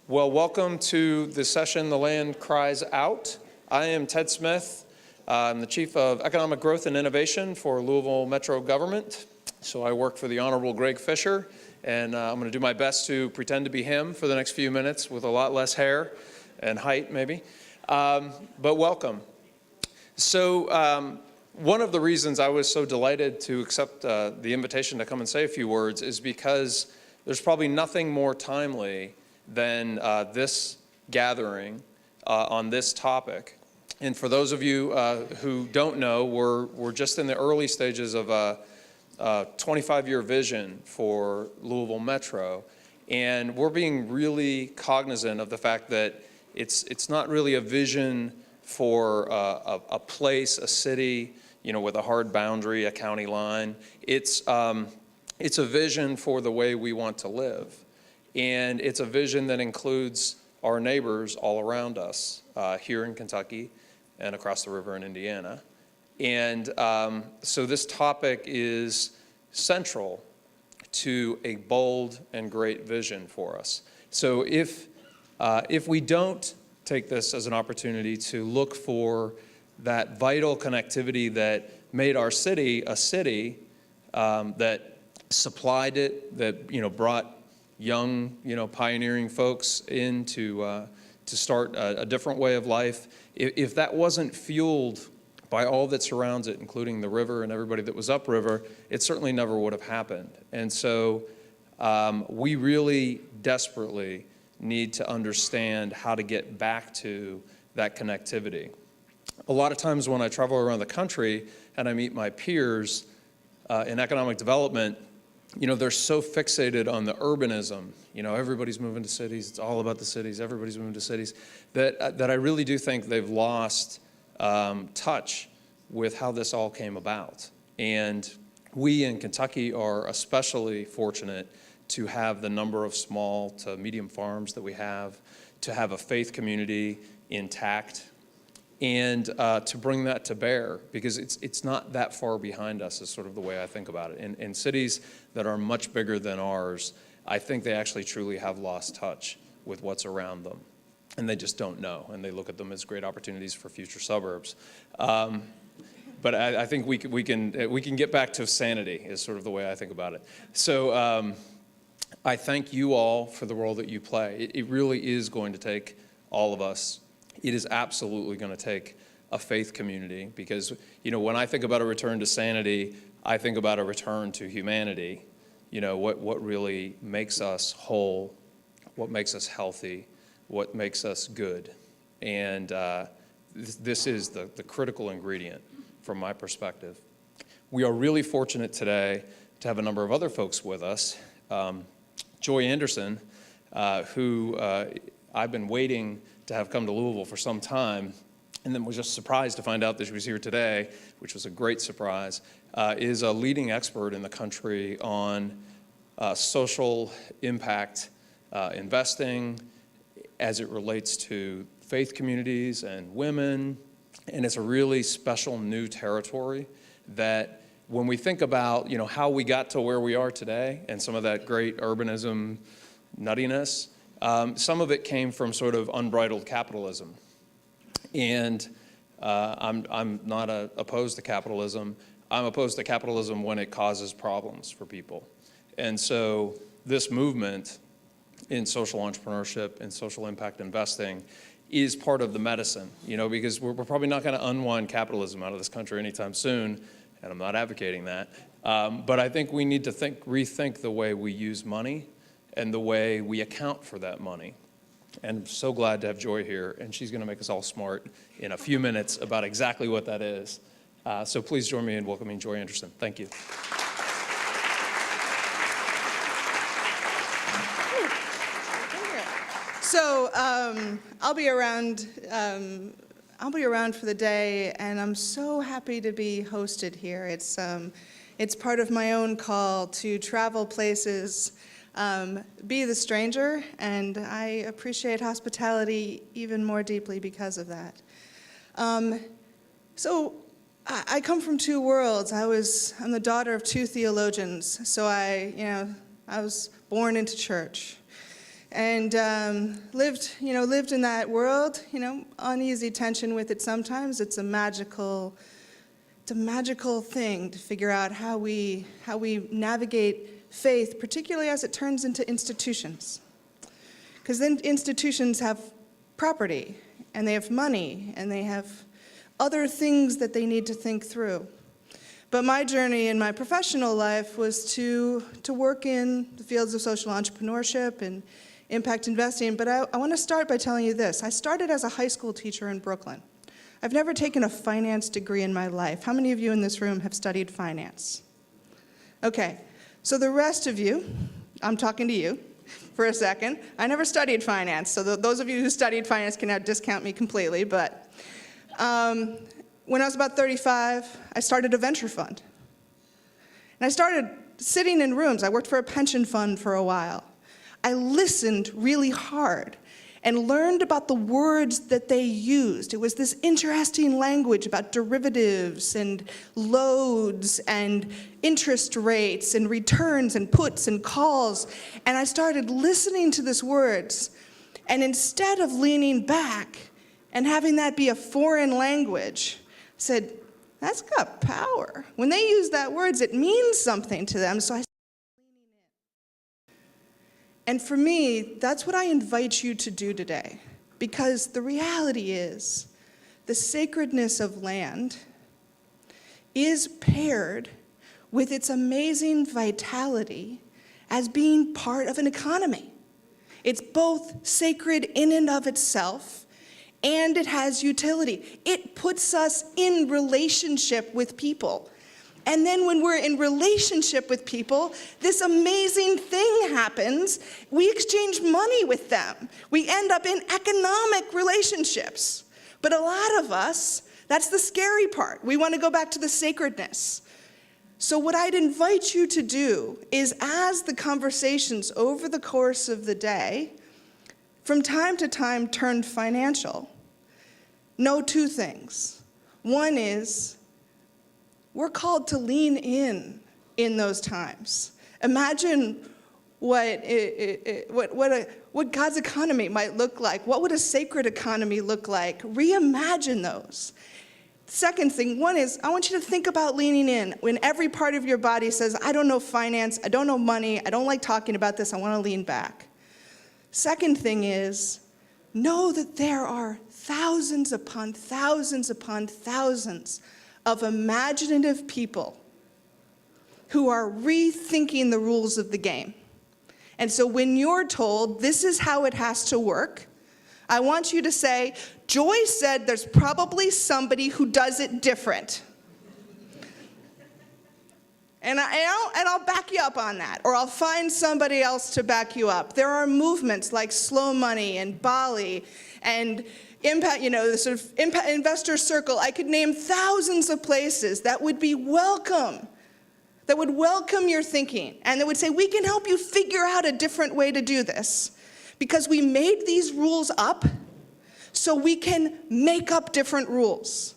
Well, welcome to the session, The Land Cries Out. I am Ted Smith. I'm the Chief of Economic Growth and Innovation for Louisville Metro Government. So I work for the Honorable Greg Fisher, and I'm going to do my best to pretend to be him for the next few minutes with a lot less hair and height, maybe. But welcome. So one of the reasons I was so delighted to accept the invitation to come and say a few words is because there's probably nothing more timely than this gathering on this topic. And for those of you who don't know, we're just in the early stages of a 25-year vision for Louisville Metro, and we're being really cognizant of the fact that it's not really a vision for a place, a city, with a hard boundary, a county line. It's a vision for the way we want to live. And it's a vision that includes our neighbors all around us here in Kentucky and across the river in Indiana. And so this topic is central to a bold and great vision for us. So if we don't take this as an opportunity to look for that vital connectivity that made our city a city, that supplied it, that brought young, pioneering folks in to start a different way of life. If that wasn't fueled by all that surrounds it, including the river and everybody that was upriver, it certainly never would have happened. And so we really desperately need to understand how to get back to that connectivity. A lot of times when I travel around the country and I meet my peers in economic development, they're so fixated on the urbanism. Everybody's moving to cities. It's all about the cities. Everybody's moving to cities. That I really do think they've lost touch with how this all came about. And we in Kentucky are especially fortunate to have the number of small to medium farms that we have, to have a faith community intact, and to bring that to bear, because it's not that far behind us is sort of the way I think about it. In cities that are much bigger than ours, I think they actually truly have lost touch with what's around them, and they just don't know, and they look at them as great opportunities for future suburbs. But I think we can get back to sanity is sort of the way I think about it. So I thank you all for the role that you play. It really is going to take all of us. It is absolutely going to take a faith community, because, when I think about a return to sanity, I think about a return to humanity. What really makes us whole, what makes us healthy, what makes us good. And this is the critical ingredient from my perspective. We are really fortunate today to have a number of other folks with us. Joy Anderson, who I've been waiting to have come to Louisville for some time, and then was just surprised to find out that she was here today, which was a great surprise, is a leading expert in the country on social impact investing as it relates to faith communities and women. And it's a really special new territory that when we think about, how we got to where we are today and some of that great urbanism nuttiness, some of it came from sort of unbridled capitalism. And I'm not opposed to capitalism. I'm opposed to capitalism when it causes problems for people. And so this movement in social entrepreneurship and social impact investing is part of the medicine, because we're probably not going to unwind capitalism out of this country anytime soon, and I'm not advocating that. But I think we need to rethink the way we use money and the way we account for that money. And I'm so glad to have Joy here, and she's going to make us all smart in a few minutes about exactly what that is. So please join me in welcoming Joy Anderson. Thank you. So I'll be around for the day, and I'm so happy to be hosted here. It's part of my own call to travel places, be the stranger, and I appreciate hospitality even more deeply because of that. So I come from two worlds. I'm the daughter of two theologians, so I was born into church. and lived in that world, uneasy tension with it sometimes. It's a magical thing to figure out how we navigate faith, particularly as it turns into institutions. Because then institutions have property, and they have money, and they have other things that they need to think through. But my journey in my professional life was to work in the fields of social entrepreneurship and impact investing. But I want to start by telling you this. I started as a high school teacher in Brooklyn. I've never taken a finance degree in my life. How many of you in this room have studied finance? Okay, so the rest of you, I'm talking to you for a second. I never studied finance, so those of you who studied finance can now discount me completely. But when I was about 35, I started a venture fund. And I started sitting in rooms. I worked for a pension fund for a while. I listened really hard and learned about the words that they used. It was this interesting language about derivatives and loads and interest rates and returns and puts and calls. And I started listening to these words. And instead of leaning back and having that be a foreign language, I said, that's got power. When they use that words, it means something to them. So I started leaning in. And for me, that's what I invite you to do today. Because the reality is, the sacredness of land is paired with its amazing vitality as being part of an economy. It's both sacred in and of itself, and it has utility. It puts us in relationship with people. And then when we're in relationship with people, this amazing thing happens. We exchange money with them. We end up in economic relationships. But a lot of us, that's the scary part. We want to go back to the sacredness. So what I'd invite you to do is, as the conversations over the course of the day, from time to time turn financial, know two things. One is, we're called to lean in those times. Imagine what God's economy might look like. What would a sacred economy look like? Reimagine those. Second thing, one is, I want you to think about leaning in when every part of your body says, I don't know finance, I don't know money, I don't like talking about this, I want to lean back. Second thing is, know that there are thousands upon thousands upon thousands of imaginative people who are rethinking the rules of the game. And so when you're told this is how it has to work, I want you to say, Joy said there's probably somebody who does it different. And I'll back you up on that, or I'll find somebody else to back you up. There are movements like Slow Money and Bali and Impact, the sort of Impact Investor Circle. I could name thousands of places that would be welcome, that would welcome your thinking, and that would say, we can help you figure out a different way to do this, because we made these rules up so we can make up different rules.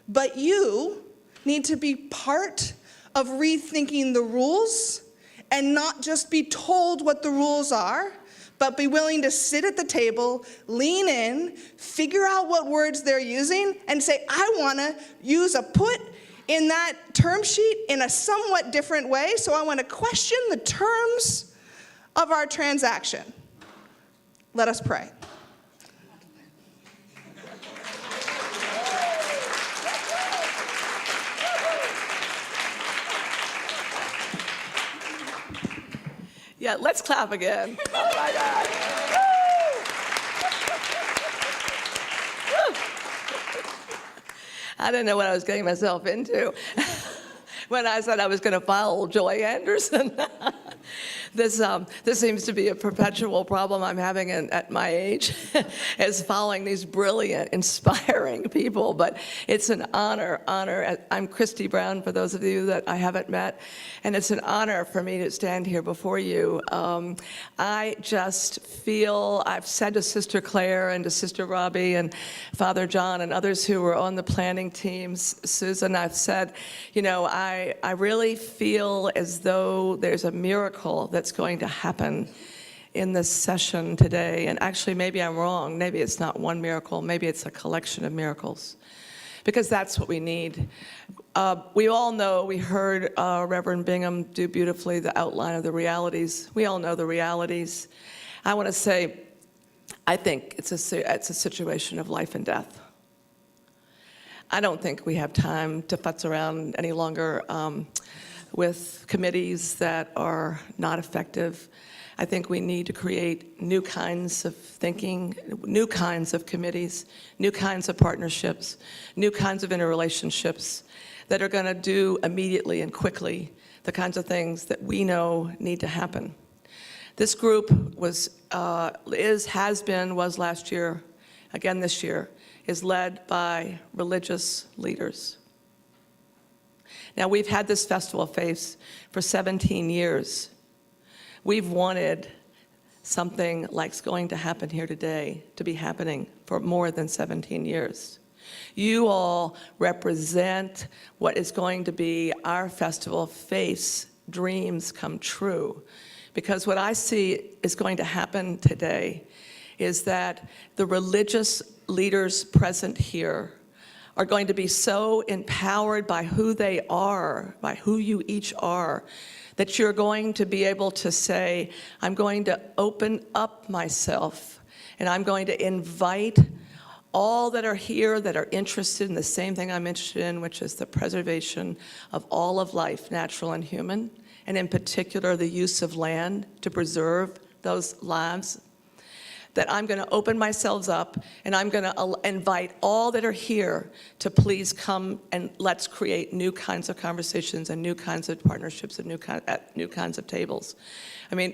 But you need to be part of rethinking the rules and not just be told what the rules are, but be willing to sit at the table, lean in, figure out what words they're using, and say, I want to use a put in that term sheet in a somewhat different way, so I want to question the terms of our transaction. Let us pray. Yeah, let's clap again. Oh my God. Woo. I didn't know what I was getting myself into when I said I was going to follow Joy Anderson. This seems to be a perpetual problem I'm having at my age, is following these brilliant, inspiring people. But it's an honor. I'm Christy Brown, for those of you that I haven't met, and it's an honor for me to stand here before you. I just feel, I've said to Sister Claire and to Sister Robbie and Father John and others who were on the planning teams, Susan, I've said, I really feel as though there's a miracle that's going to happen in this session today, and actually maybe I'm wrong, maybe it's not one miracle, maybe it's a collection of miracles, because that's what we need. We all know, we heard Reverend Bingham do beautifully the outline of the realities. We all know the realities. I want to say, I think it's a situation of life and death. I don't think we have time to futz around any longer with committees that are not effective. I think we need to create new kinds of thinking, new kinds of committees, new kinds of partnerships, new kinds of interrelationships that are going to do immediately and quickly the kinds of things that we know need to happen. This group was last year, again this year, is led by religious leaders. Now, we've had this Festival of Faith for 17 years. We've wanted something like's going to happen here today to be happening for more than 17 years. You all represent what is going to be our Festival of Faith's dreams come true. Because what I see is going to happen today is that the religious leaders present here are going to be so empowered by who they are, by who you each are, that you're going to be able to say, I'm going to open up myself, and I'm going to invite all that are here that are interested in the same thing I'm interested in, which is the preservation of all of life, natural and human, and in particular the use of land to preserve those lives. That I'm going to open myself up, and I'm going to invite all that are here to please come and let's create new kinds of conversations and new kinds of partnerships and new kinds of tables. I mean,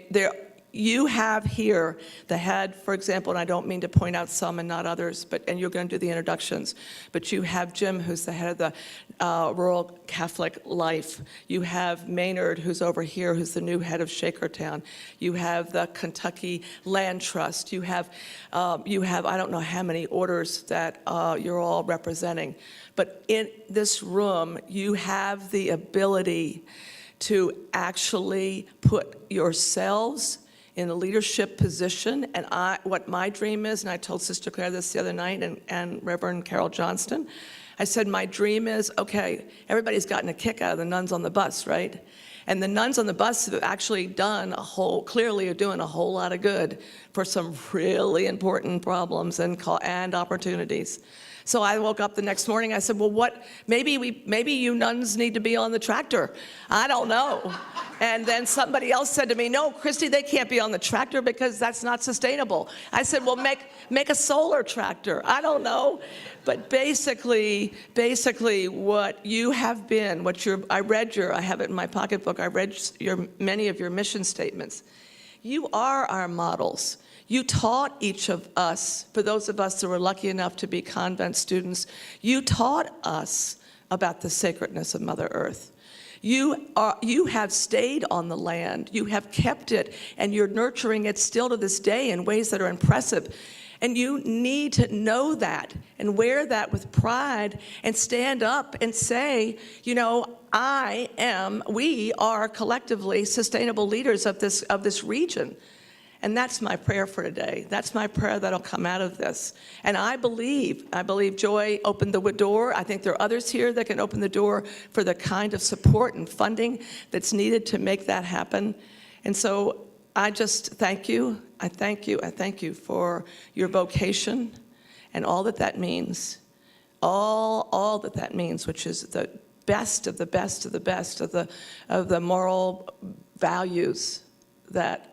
you have here the head, for example, and I don't mean to point out some and not others, and you're going to do the introductions, but you have Jim, who's the head of the Rural Catholic Life. You have Maynard, who's over here, who's the new head of Shakertown. You have the Kentucky Land Trust. You have I don't know how many orders that you're all representing. But in this room, you have the ability to actually put yourselves in a leadership position, and what my dream is, and I told Sister Claire this the other night, and Reverend Carol Johnston, I said, my dream is, okay, everybody's gotten a kick out of the nuns on the bus, right? And the nuns on the bus have actually clearly are doing a whole lot of good for some really important problems and opportunities. So I woke up the next morning, I said, well, maybe you nuns need to be on the tractor. I don't know. And then somebody else said to me, no, Christy, they can't be on the tractor because that's not sustainable. I said, well, make a solar tractor. I don't know. But basically what you have been, I have it in my pocketbook, I read many of your mission statements. You are our models. You taught each of us, for those of us that were lucky enough to be convent students, you taught us about the sacredness of Mother Earth. You have stayed on the land, you have kept it, and you're nurturing it still to this day in ways that are impressive. And you need to know that and wear that with pride and stand up and say, we are collectively sustainable leaders of this region. And that's my prayer for today. That's my prayer that'll come out of this. And I believe Joy opened the door. I think there are others here that can open the door for the kind of support and funding that's needed to make that happen. And so I just thank you. I thank you for your vocation and all that means. All that means, which is the best of the best of the best of the moral values that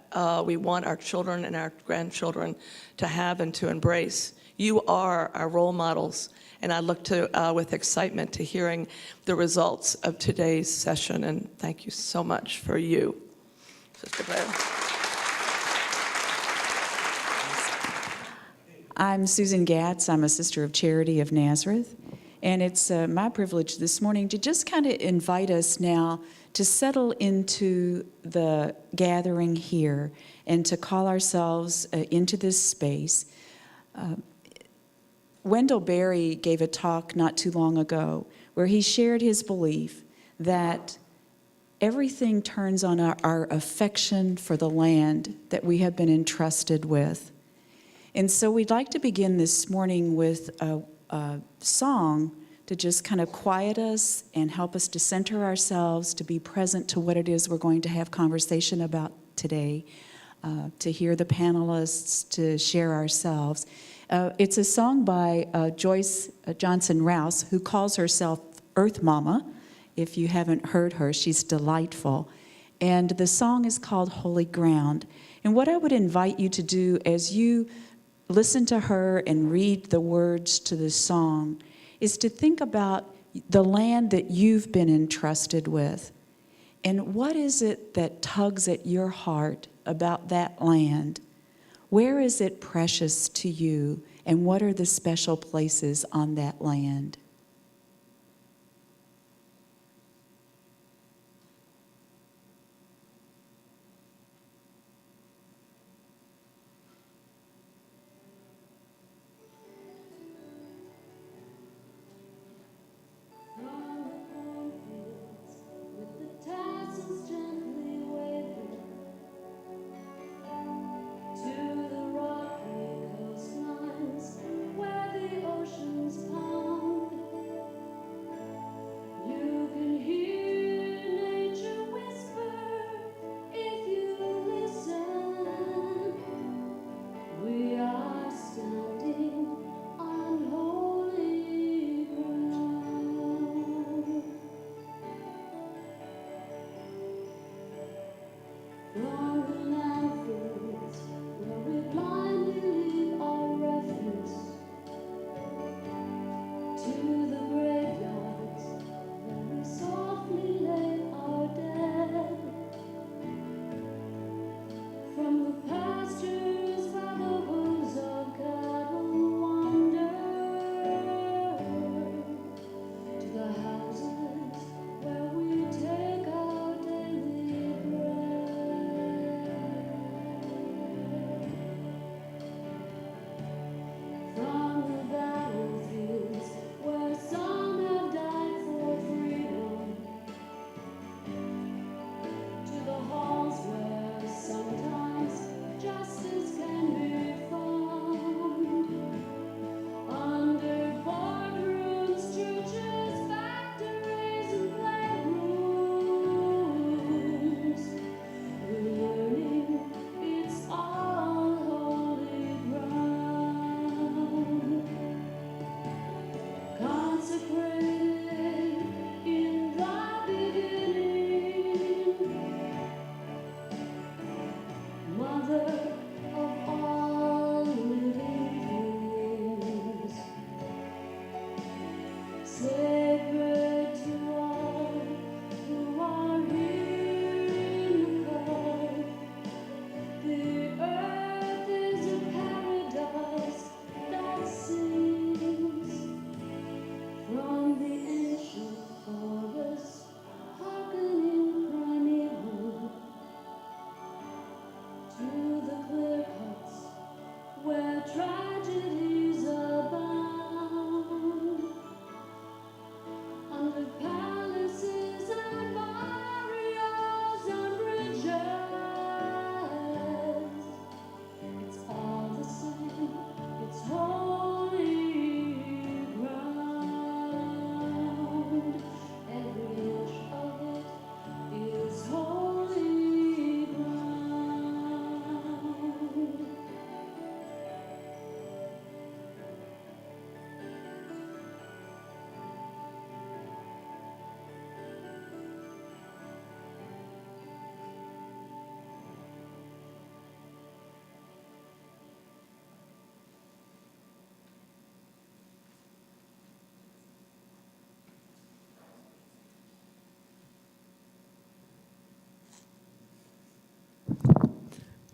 we want our children and our grandchildren to have and to embrace. You are our role models, and I look with excitement to hearing the results of today's session, and thank you so much for you. Sister Claire. I'm Susan Gatz. I'm a Sister of Charity of Nazareth, and it's my privilege this morning to just kind of invite us now to settle into the gathering here and to call ourselves into this space. Wendell Berry gave a talk not too long ago where he shared his belief that everything turns on our affection for the land that we have been entrusted with. And so we'd like to begin this morning with a song to just kind of quiet us and help us to center ourselves, to be present to what it is we're going to have conversation about today, to hear the panelists, to share ourselves. It's a song by Joyce Johnson Rouse, who calls herself Earth Mama. If you haven't heard her, she's delightful. And the song is called Holy Ground. And what I would invite you to do as you listen to her and read the words to the song is to think about the land that you've been entrusted with. And what is it that tugs at your heart about that land? Where is it precious to you? And what are the special places on that land?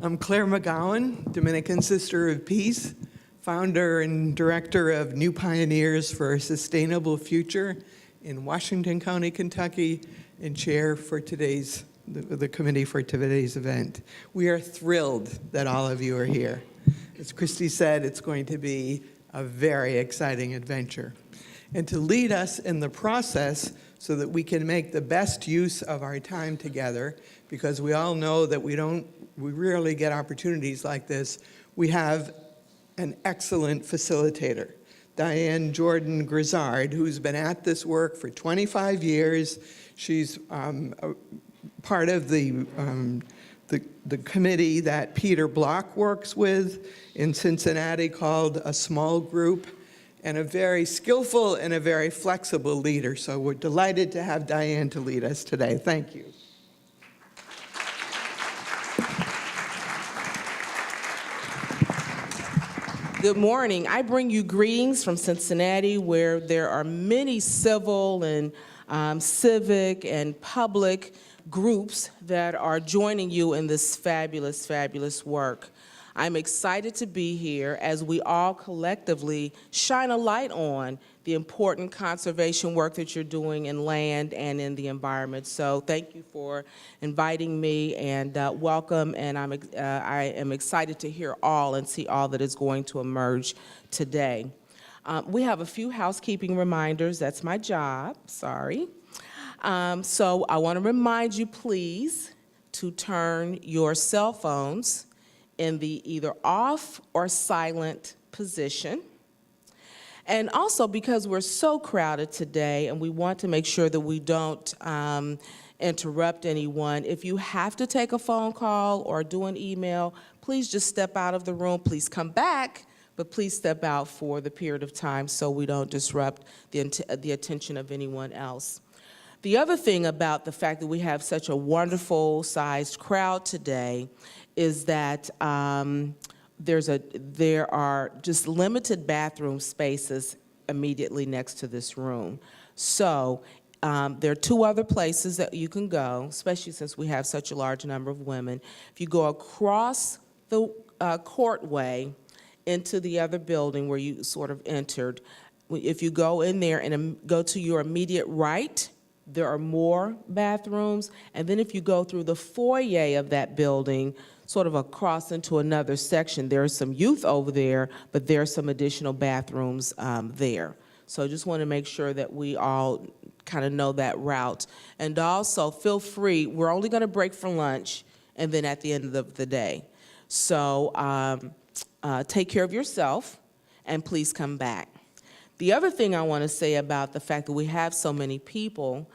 I'm Claire McGowan, Dominican Sister of Peace, founder and director of New Pioneers for a Sustainable Future in Washington County, Kentucky, and chair for the committee for today's event. We are thrilled that all of you are here. As Christy said, it's going to be a very exciting adventure. And to lead us in the process so that we can make the best use of our time together, because we all know that we rarely get opportunities like this. We have an excellent facilitator, Diane Jordan Grizzard, who's been at this work for 25 years. She's part of the committee that Peter Block works with in Cincinnati called a small group, and a very skillful and a very flexible leader. So we're delighted to have Diane to lead us today. Thank you. Good morning. I bring you greetings from Cincinnati, where there are many civil and civic and public groups that are joining you in this fabulous, fabulous work. I'm excited to be here as we all collectively shine a light on the important conservation work that you're doing in land and in the environment. So thank you for inviting me, and welcome, and I am excited to hear all and see all that is going to emerge today. We have a few housekeeping reminders. That's my job, sorry. So I want to remind you, please, to turn your cell phones in the either off or silent position. And also, because we're so crowded today and we want to make sure that we don't interrupt anyone, if you have to take a phone call or do an email, please just step out of the room. Please come back, but please step out for the period of time so we don't disrupt the attention of anyone else. The other thing about the fact that we have such a wonderful sized crowd today is that there are just limited bathroom spaces immediately next to this room. So there are two other places that you can go, especially since we have such a large number of women. If you go across the courtway into the other building where you sort of entered, if you go in there and go to your immediate right, there are more bathrooms. And then if you go through the foyer of that building, sort of across into another section, there are some youth over there, but there are some additional bathrooms there. So I just want to make sure that we all kind of know that route. And also, feel free, we're only going to break for lunch and then at the end of the day. So take care of yourself and please come back. The other thing I want to say about the fact that we have so many people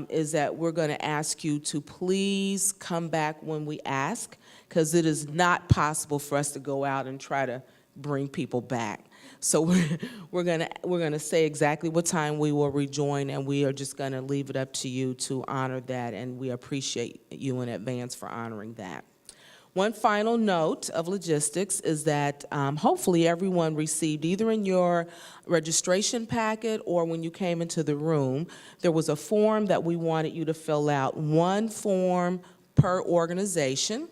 is that we're going to ask you to please come back when we ask, because it is not possible for us to go out and try to bring people back. So we're gonna say exactly what time we will rejoin, and we are just going to leave it up to you to honor that, and we appreciate you in advance for honoring that. One final note of logistics is that hopefully everyone received, either in your registration packet or when you came into the room, there was a form that we wanted you to fill out, one form per organization.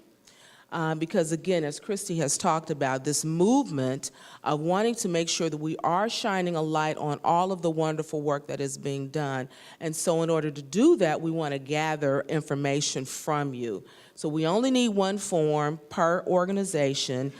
Because again, as Christy has talked about, this movement of wanting to make sure that we are shining a light on all of the wonderful work that is being done. And so in order to do that, we want to gather information from you. So we only need one form per organization.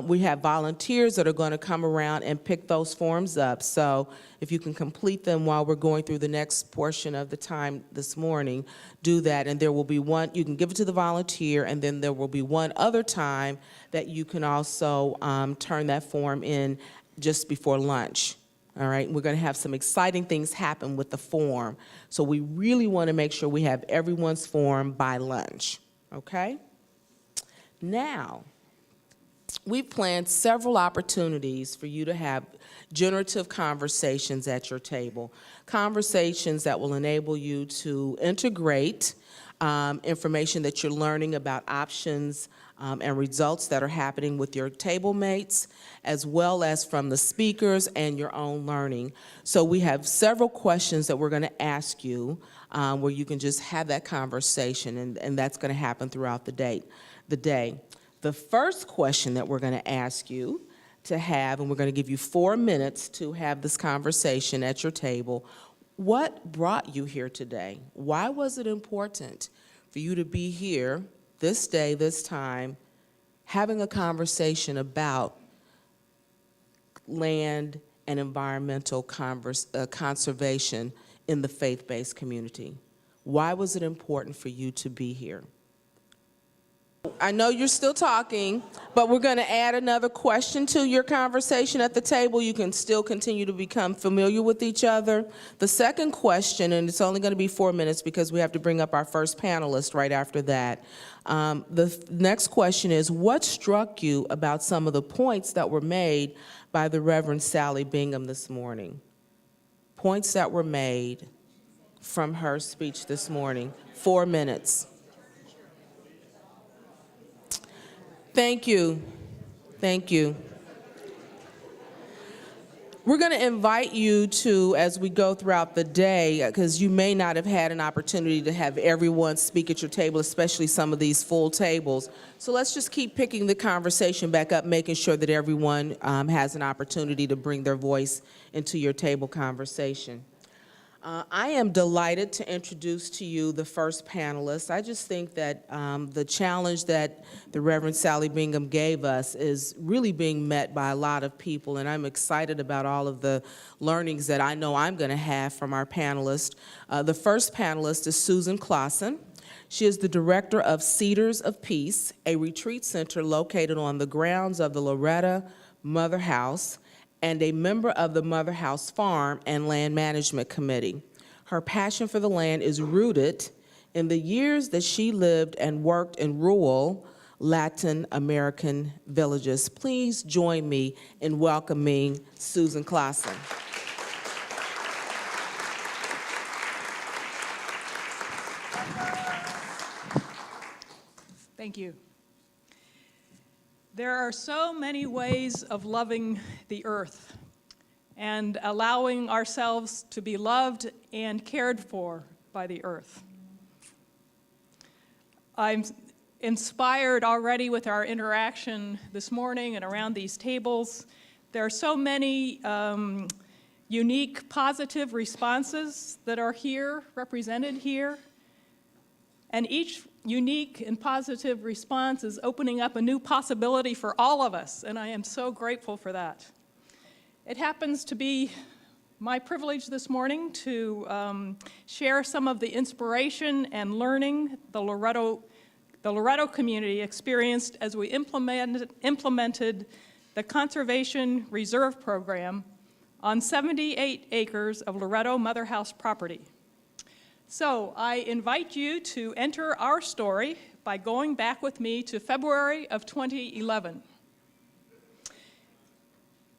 We have volunteers that are going to come around and pick those forms up. So if you can complete them while we're going through the next portion of the time this morning, do that. And there will be one, you can give it to the volunteer, and then there will be one other time that you can also turn that form in just before lunch. All right, we're going to have some exciting things happen with the form. So we really want to make sure we have everyone's form by lunch. Okay? Now, we've planned several opportunities for you to have generative conversations at your table, conversations that will enable you to integrate information that you're learning about options and results that are happening with your table mates, as well as from the speakers and your own learning. So we have several questions that we're going to ask you where you can just have that conversation, and that's going to happen throughout the day. The first question that we're going to ask you to have, and we're going to give you 4 minutes to have this conversation at your table. What brought you here today? Why was it important for you to be here this day, this time, having a conversation about land and environmental conservation in the faith-based community? Why was it important for you to be here? I know you're still talking, but we're going to add another question to your conversation at the table. You can still continue to become familiar with each other. The second question, and it's only going to be 4 minutes because we have to bring up our first panelist right after that. The next question is, what struck you about some of the points that were made by the Reverend Sally Bingham this morning? Points that were made from her speech this morning. 4 minutes. Thank you. Thank you. We're going to invite you to, as we go throughout the day, because you may not have had an opportunity to have everyone speak at your table, especially some of these full tables. So let's just keep picking the conversation back up, making sure that everyone has an opportunity to bring their voice into your table conversation. I am delighted to introduce to you the first panelist. I just think that the challenge that the Reverend Sally Bingham gave us is really being met by a lot of people, and I'm excited about all of the learnings that I know I'm going to have from our panelists. The first panelist is Susan Clausen. She is the director of Cedars of Peace, a retreat center located on the grounds of the Loretta Mother House, and a member of the Mother House Farm and Land Management Committee. Her passion for the land is rooted in the years that she lived and worked in rural Latin American villages. Please join me in welcoming Susan Clausen. Thank you. There are so many ways of loving the earth and allowing ourselves to be loved and cared for by the earth. I'm inspired already with our interaction this morning and around these tables. There are so many unique positive responses that are here, represented here, and each unique and positive response is opening up a new possibility for all of us, and I am so grateful for that. It happens to be my privilege this morning to share some of the inspiration and learning the Loretto community experienced as we implemented the Conservation Reserve Program on 78 acres of Loretto Mother House property. So I invite you to enter our story by going back with me to February of 2011.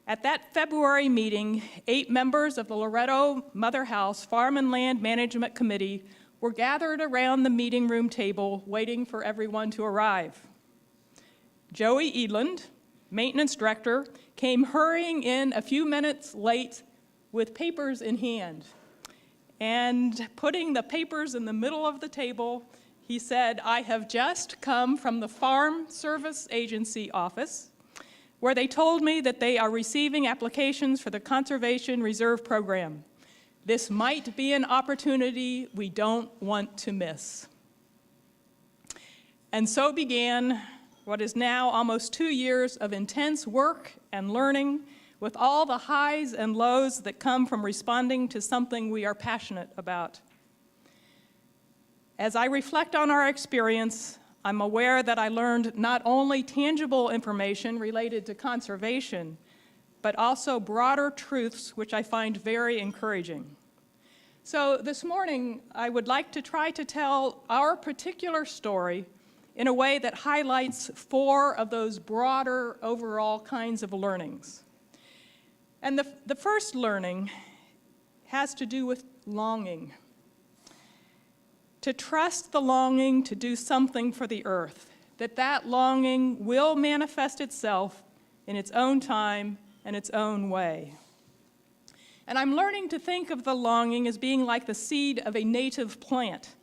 At that February meeting, 8 members of the Loretto Mother House Farm and Land Management Committee were gathered around the meeting room table waiting for everyone to arrive. Joey Edlund, maintenance director, came hurrying in a few minutes late with papers in hand. And putting the papers in the middle of the table, he said, "I have just come from the Farm Service Agency office, where they told me that they are receiving applications for the Conservation Reserve Program. This might be an opportunity we don't want to miss." And so began what is now almost 2 years of intense work and learning, with all the highs and lows that come from responding to something we are passionate about. As I reflect on our experience, I'm aware that I learned not only tangible information related to conservation, but also broader truths which I find very encouraging. So this morning, I would like to try to tell our particular story in a way that highlights 4 of those broader overall kinds of learnings. And the first learning has to do with longing. To trust the longing to do something for the earth, that longing will manifest itself in its own time and its own way. And I'm learning to think of the longing as being like the seed of a native plant,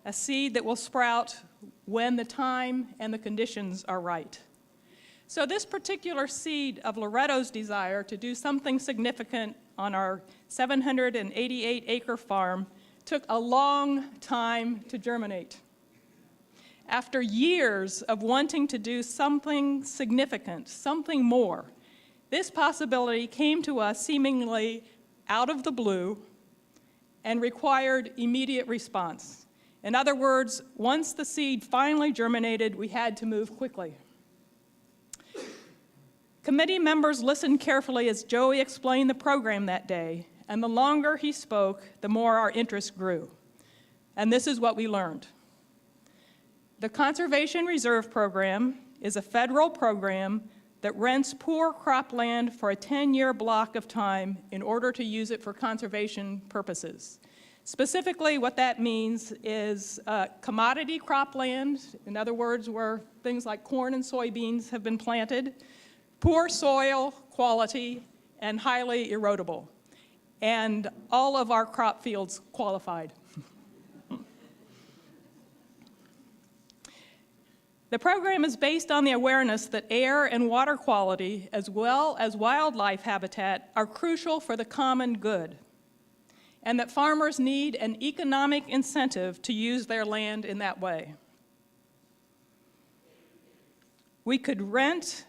a seed that will sprout when the time and the conditions are right. So this particular seed of Loretto's desire to do something significant on our 788-acre farm took a long time to germinate. After years of wanting to do something significant, something more, this possibility came to us seemingly out of the blue and required immediate response. In other words, once the seed finally germinated, we had to move quickly. Committee members listened carefully as Joey explained the program that day, and the longer he spoke, the more our interest grew. And this is what we learned. The Conservation Reserve Program is a federal program that rents poor cropland for a 10-year block of time in order to use it for conservation purposes. Specifically, what that means is commodity cropland, in other words, where things like corn and soybeans have been planted, poor soil quality, and highly erodible. And all of our crop fields qualified. The program is based on the awareness that air and water quality, as well as wildlife habitat, are crucial for the common good, and that farmers need an economic incentive to use their land in that way. We could rent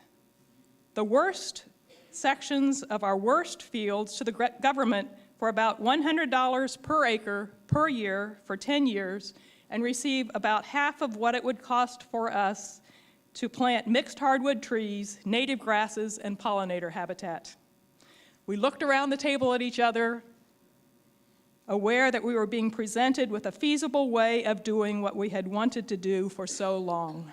the worst sections of our worst fields to the government for about $100 per acre per year for 10 years and receive about half of what it would cost for us to plant mixed hardwood trees, native grasses, and pollinator habitat. We looked around the table at each other, aware that we were being presented with a feasible way of doing what we had wanted to do for so long.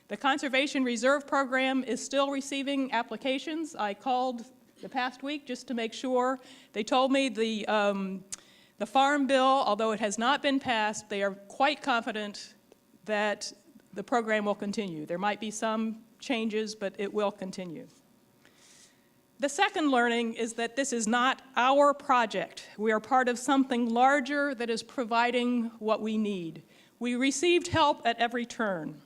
The Conservation Reserve Program is still receiving applications. I called the past week just to make sure. They told me the Farm Bill, although it has not been passed, they are quite confident that the program will continue. There might be some changes, but it will continue. The second learning is that this is not our project. We are part of something larger that is providing what we need. We received help at every turn.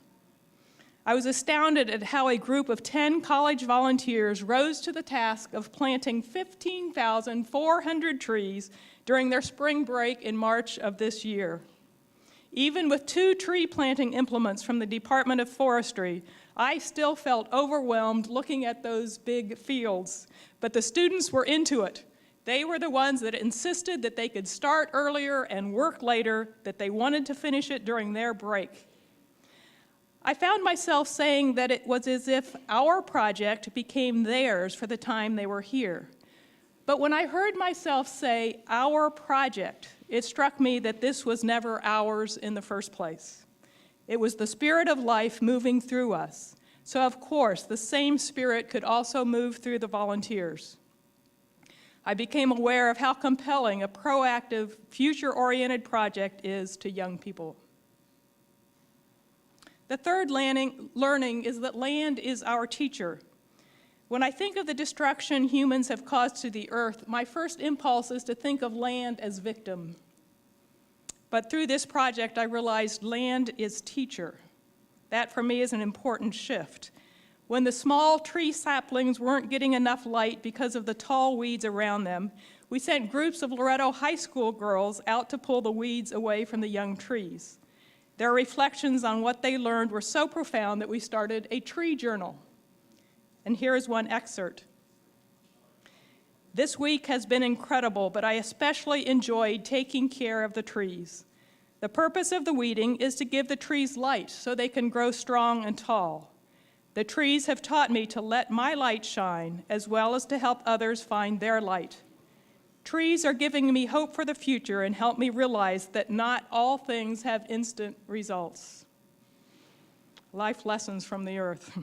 I was astounded at how a group of 10 college volunteers rose to the task of planting 15,400 trees during their spring break in March of this year. Even with 2 tree planting implements from the Department of Forestry, I still felt overwhelmed looking at those big fields, but the students were into it. They were the ones that insisted that they could start earlier and work later, that they wanted to finish it during their break. I found myself saying that it was as if our project became theirs for the time they were here. But when I heard myself say, our project, it struck me that this was never ours in the first place. It was the Spirit of life moving through us. So of course, the same Spirit could also move through the volunteers. I became aware of how compelling a proactive, future-oriented project is to young people. The third learning is that land is our teacher. When I think of the destruction humans have caused to the earth, my first impulse is to think of land as victim. But through this project, I realized land is teacher. That, for me, is an important shift. When the small tree saplings weren't getting enough light because of the tall weeds around them, we sent groups of Loretto High School girls out to pull the weeds away from the young trees. Their reflections on what they learned were so profound that we started a tree journal. And here is one excerpt. This week has been incredible, but I especially enjoyed taking care of the trees. The purpose of the weeding is to give the trees light so they can grow strong and tall. The trees have taught me to let my light shine, as well as to help others find their light. Trees are giving me hope for the future and help me realize that not all things have instant results. Life lessons from the earth.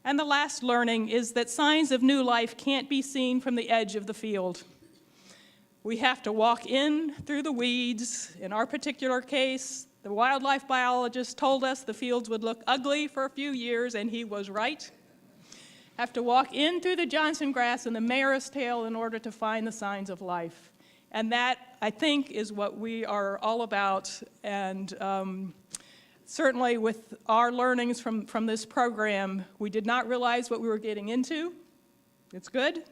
And the last learning is that signs of new life can't be seen from the edge of the field. We have to walk in through the weeds. In our particular case, the wildlife biologist told us the fields would look ugly for a few years, and he was right. Have to walk in through the Johnson grass and the mare's tail in order to find the signs of life. And that, I think, is what we are all about. And certainly with our learnings from this program, we did not realize what we were getting into. It's good.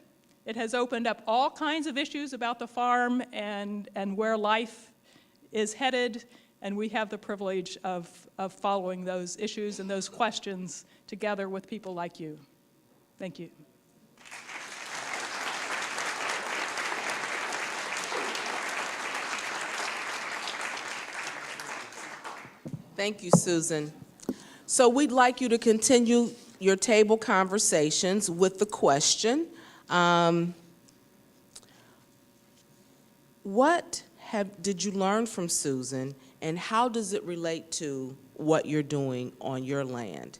It has opened up all kinds of issues about the farm and where life is headed. And we have the privilege of following those issues and those questions together with people like you. Thank you. Thank you, Susan. So we'd like you to continue your table conversations with the question, what did you learn from Susan, and how does it relate to what you're doing on your land?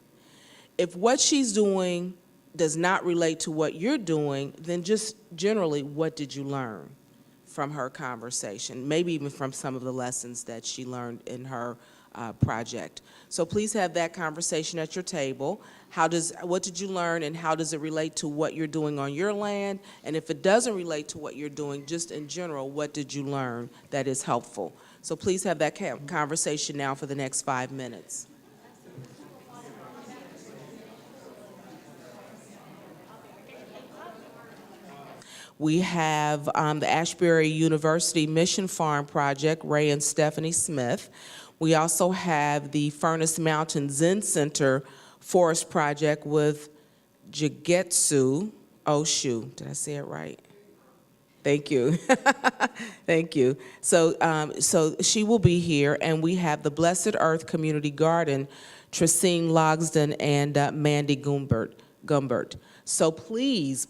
If what she's doing does not relate to what you're doing, then just generally, what did you learn from her conversation? Maybe even from some of the lessons that she learned in her project. So please have that conversation at your table. What did you learn, and how does it relate to what you're doing on your land? And if it doesn't relate to what you're doing, just in general, what did you learn that is helpful? So please have that conversation now for the next 5 minutes. We have the Ashbury University Mission Farm Project, Ray and Stephanie Smith. We also have the Furnace Mountain Zen Center Forest Project with Jigetsu Oshu. Did I say it right? Thank you. Thank you. So she will be here, and we have the Blessed Earth Community Garden, Tracine Logsden and Mandy Gumbert. So please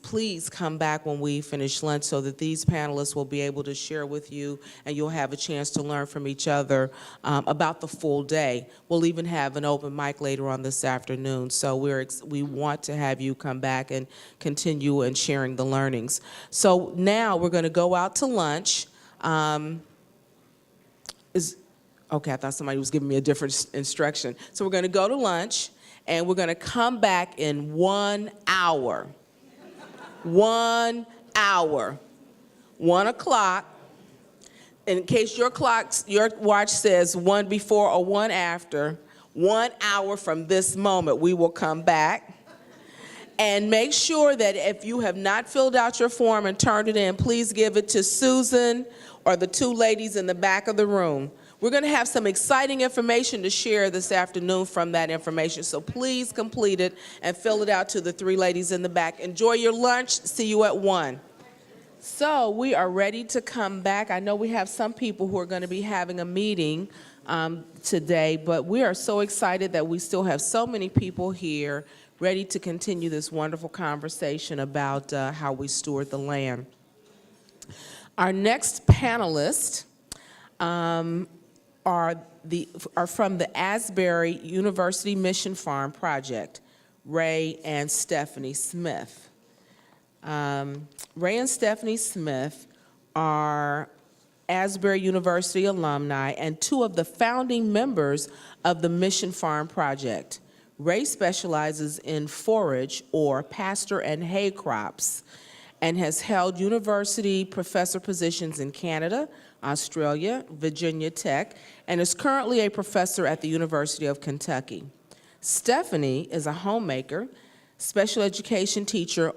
come back when we finish lunch so that these panelists will be able to share with you, and you'll have a chance to learn from each other about the full day. We'll even have an open mic later on this afternoon. So we want to have you come back and continue in sharing the learnings. So now we're going to go out to lunch. Okay, I thought somebody was giving me a different instruction. So we're going to go to lunch, and we're going to come back in 1 hour. 1 hour. 1 o'clock. In case your watch says 1 before or 1 after, 1 hour from this moment, we will come back. And make sure that if you have not filled out your form and turned it in, please give it to Susan or the 2 ladies in the back of the room. We're going to have some exciting information to share this afternoon from that information, so please complete it and fill it out to the 3 ladies in the back. Enjoy your lunch. See you at 1. So we are ready to come back. I know we have some people who are going to be having a meeting today, but we are so excited that we still have so many people here ready to continue this wonderful conversation about how we steward the land. Our next panelists are from the Asbury University Mission Farm Project, Ray and Stephanie Smith. Ray and Stephanie Smith are Asbury University alumni and 2 of the founding members of the Mission Farm Project. Ray specializes in forage or pasture and hay crops and has held university professor positions in Canada, Australia, Virginia Tech, and is currently a professor at the University of Kentucky. Stephanie is a homemaker, special education teacher,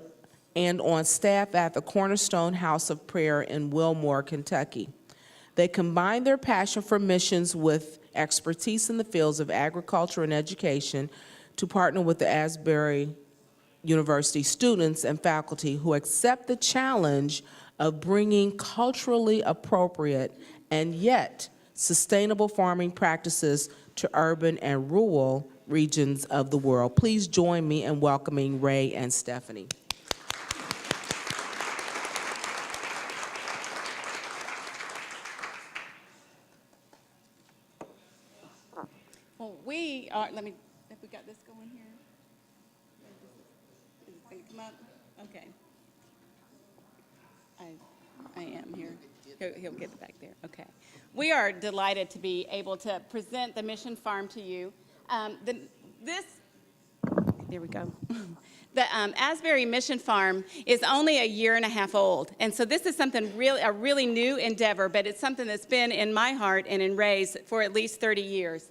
and on staff at the Cornerstone House of Prayer in Wilmore, Kentucky. They combine their passion for missions with expertise in the fields of agriculture and education to partner with the Asbury University students and faculty who accept the challenge of bringing culturally appropriate and yet sustainable farming practices to urban and rural regions of the world. Please join me in welcoming Ray and Stephanie. Well, we are, have we got this going here? Is it going to come up? Okay. I am here. He'll get it back there. Okay. We are delighted to be able to present the Mission Farm to you. There we go. The Asbury Mission Farm is only a year and a half old, and so this is something a really new endeavor, but it's something that's been in my heart and in Ray's for at least 30 years.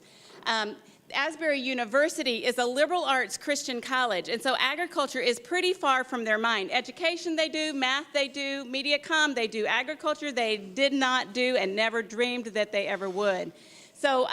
Asbury University is a liberal arts Christian college, and so agriculture is pretty far from their mind. Education they do, math they do, media comm they do, agriculture they did not do and never dreamed that they ever would. So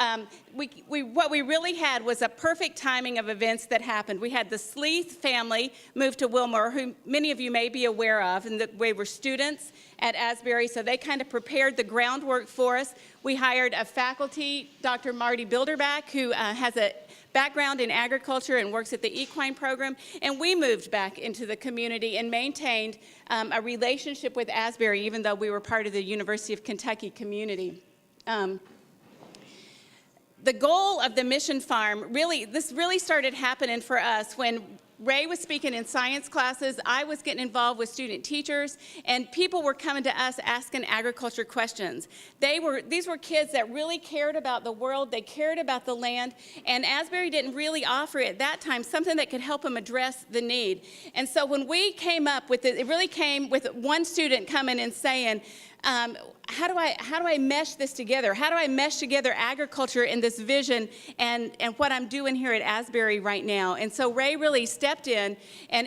what we really had was a perfect timing of events that happened. We had the Sleeth family move to Wilmore, who many of you may be aware of, and they were students at Asbury, so they kind of prepared the groundwork for us. We hired a faculty, Dr. Marty Bilderback, who has a background in agriculture and works at the equine program, and we moved back into the community and maintained a relationship with Asbury, even though we were part of the University of Kentucky community. The goal of the mission farm, this really started happening for us when Ray was speaking in science classes, I was getting involved with student teachers, and people were coming to us asking agriculture questions. These were kids that really cared about the world, they cared about the land, and Asbury didn't really offer at that time something that could help them address the need. And so when we came up with it really came with one student coming and saying, how do I mesh this together? How do I mesh together agriculture in this vision and what I'm doing here at Asbury right now? And so Ray really stepped in and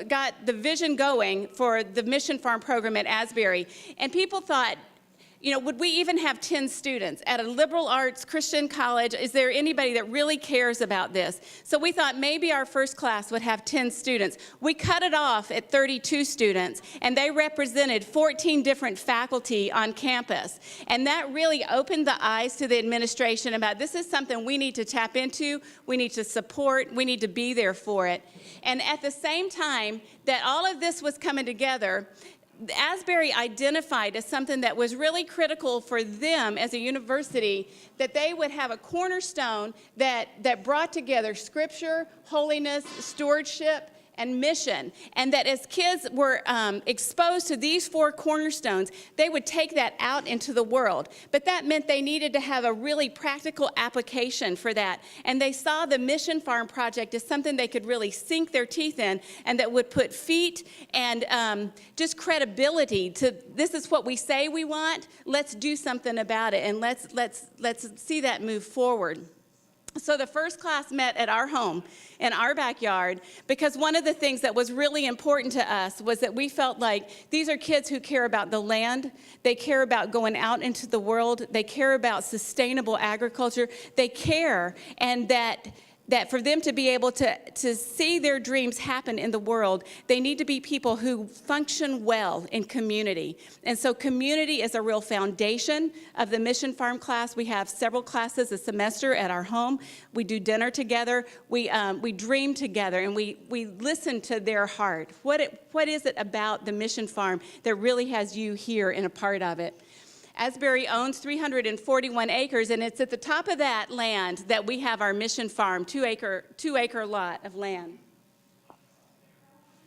got the vision going for the Mission Farm program at Asbury. And people thought, you know, would we even have 10 students at a liberal arts Christian college? Is there anybody that really cares about this? So we thought maybe our first class would have 10 students. We cut it off at 32 students, and they represented 14 different faculty on campus. And that really opened the eyes to the administration about this is something we need to tap into, we need to support, we need to be there for it. And at the same time that all of this was coming together, Asbury identified as something that was really critical for them as a university, that they would have a cornerstone that brought together scripture, holiness, stewardship, and mission, and that as kids were exposed to these four cornerstones, they would take that out into the world. But that meant they needed to have a really practical application for that, and they saw the Mission Farm project as something they could really sink their teeth in, and that would put feet and just credibility to this is what we say we want, let's do something about it, and let's see that move forward. So the first class met at our home in our backyard because one of the things that was really important to us was that we felt like these are kids who care about the land, they care about going out into the world, they care about sustainable agriculture, they care, and that for them to be able to see their dreams happen in the world, they need to be people who function well in community. And so community is a real foundation of the Mission Farm class. We have several classes a semester at our home. We do dinner together. We dream together, and we listen to their heart. What is it about the Mission Farm that really has you here and a part of it? Asbury owns 341 acres, and it's at the top of that land that we have our Mission Farm, two-acre lot of land.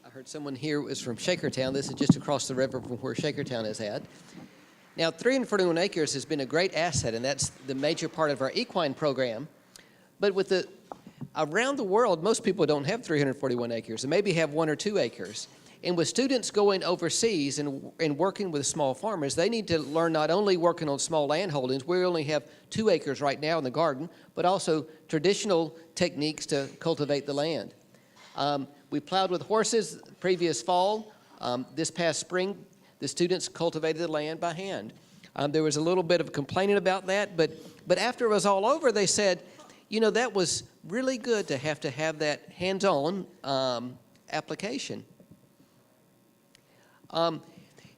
I heard someone here was from Shakertown. This is just across the river from where Shakertown is at. Now, 341 acres has been a great asset, and that's the major part of our equine program. But around the world, most people don't have 341 acres. They maybe have 1 or 2 acres. And with students going overseas and working with small farmers, they need to learn not only working on small land holdings, we only have 2 acres right now in the garden, but also traditional techniques to cultivate the land. We plowed with horses previous fall. This past spring, the students cultivated the land by hand. There was a little bit of complaining about that, but after it was all over, they said, you know, that was really good to have that hands-on application.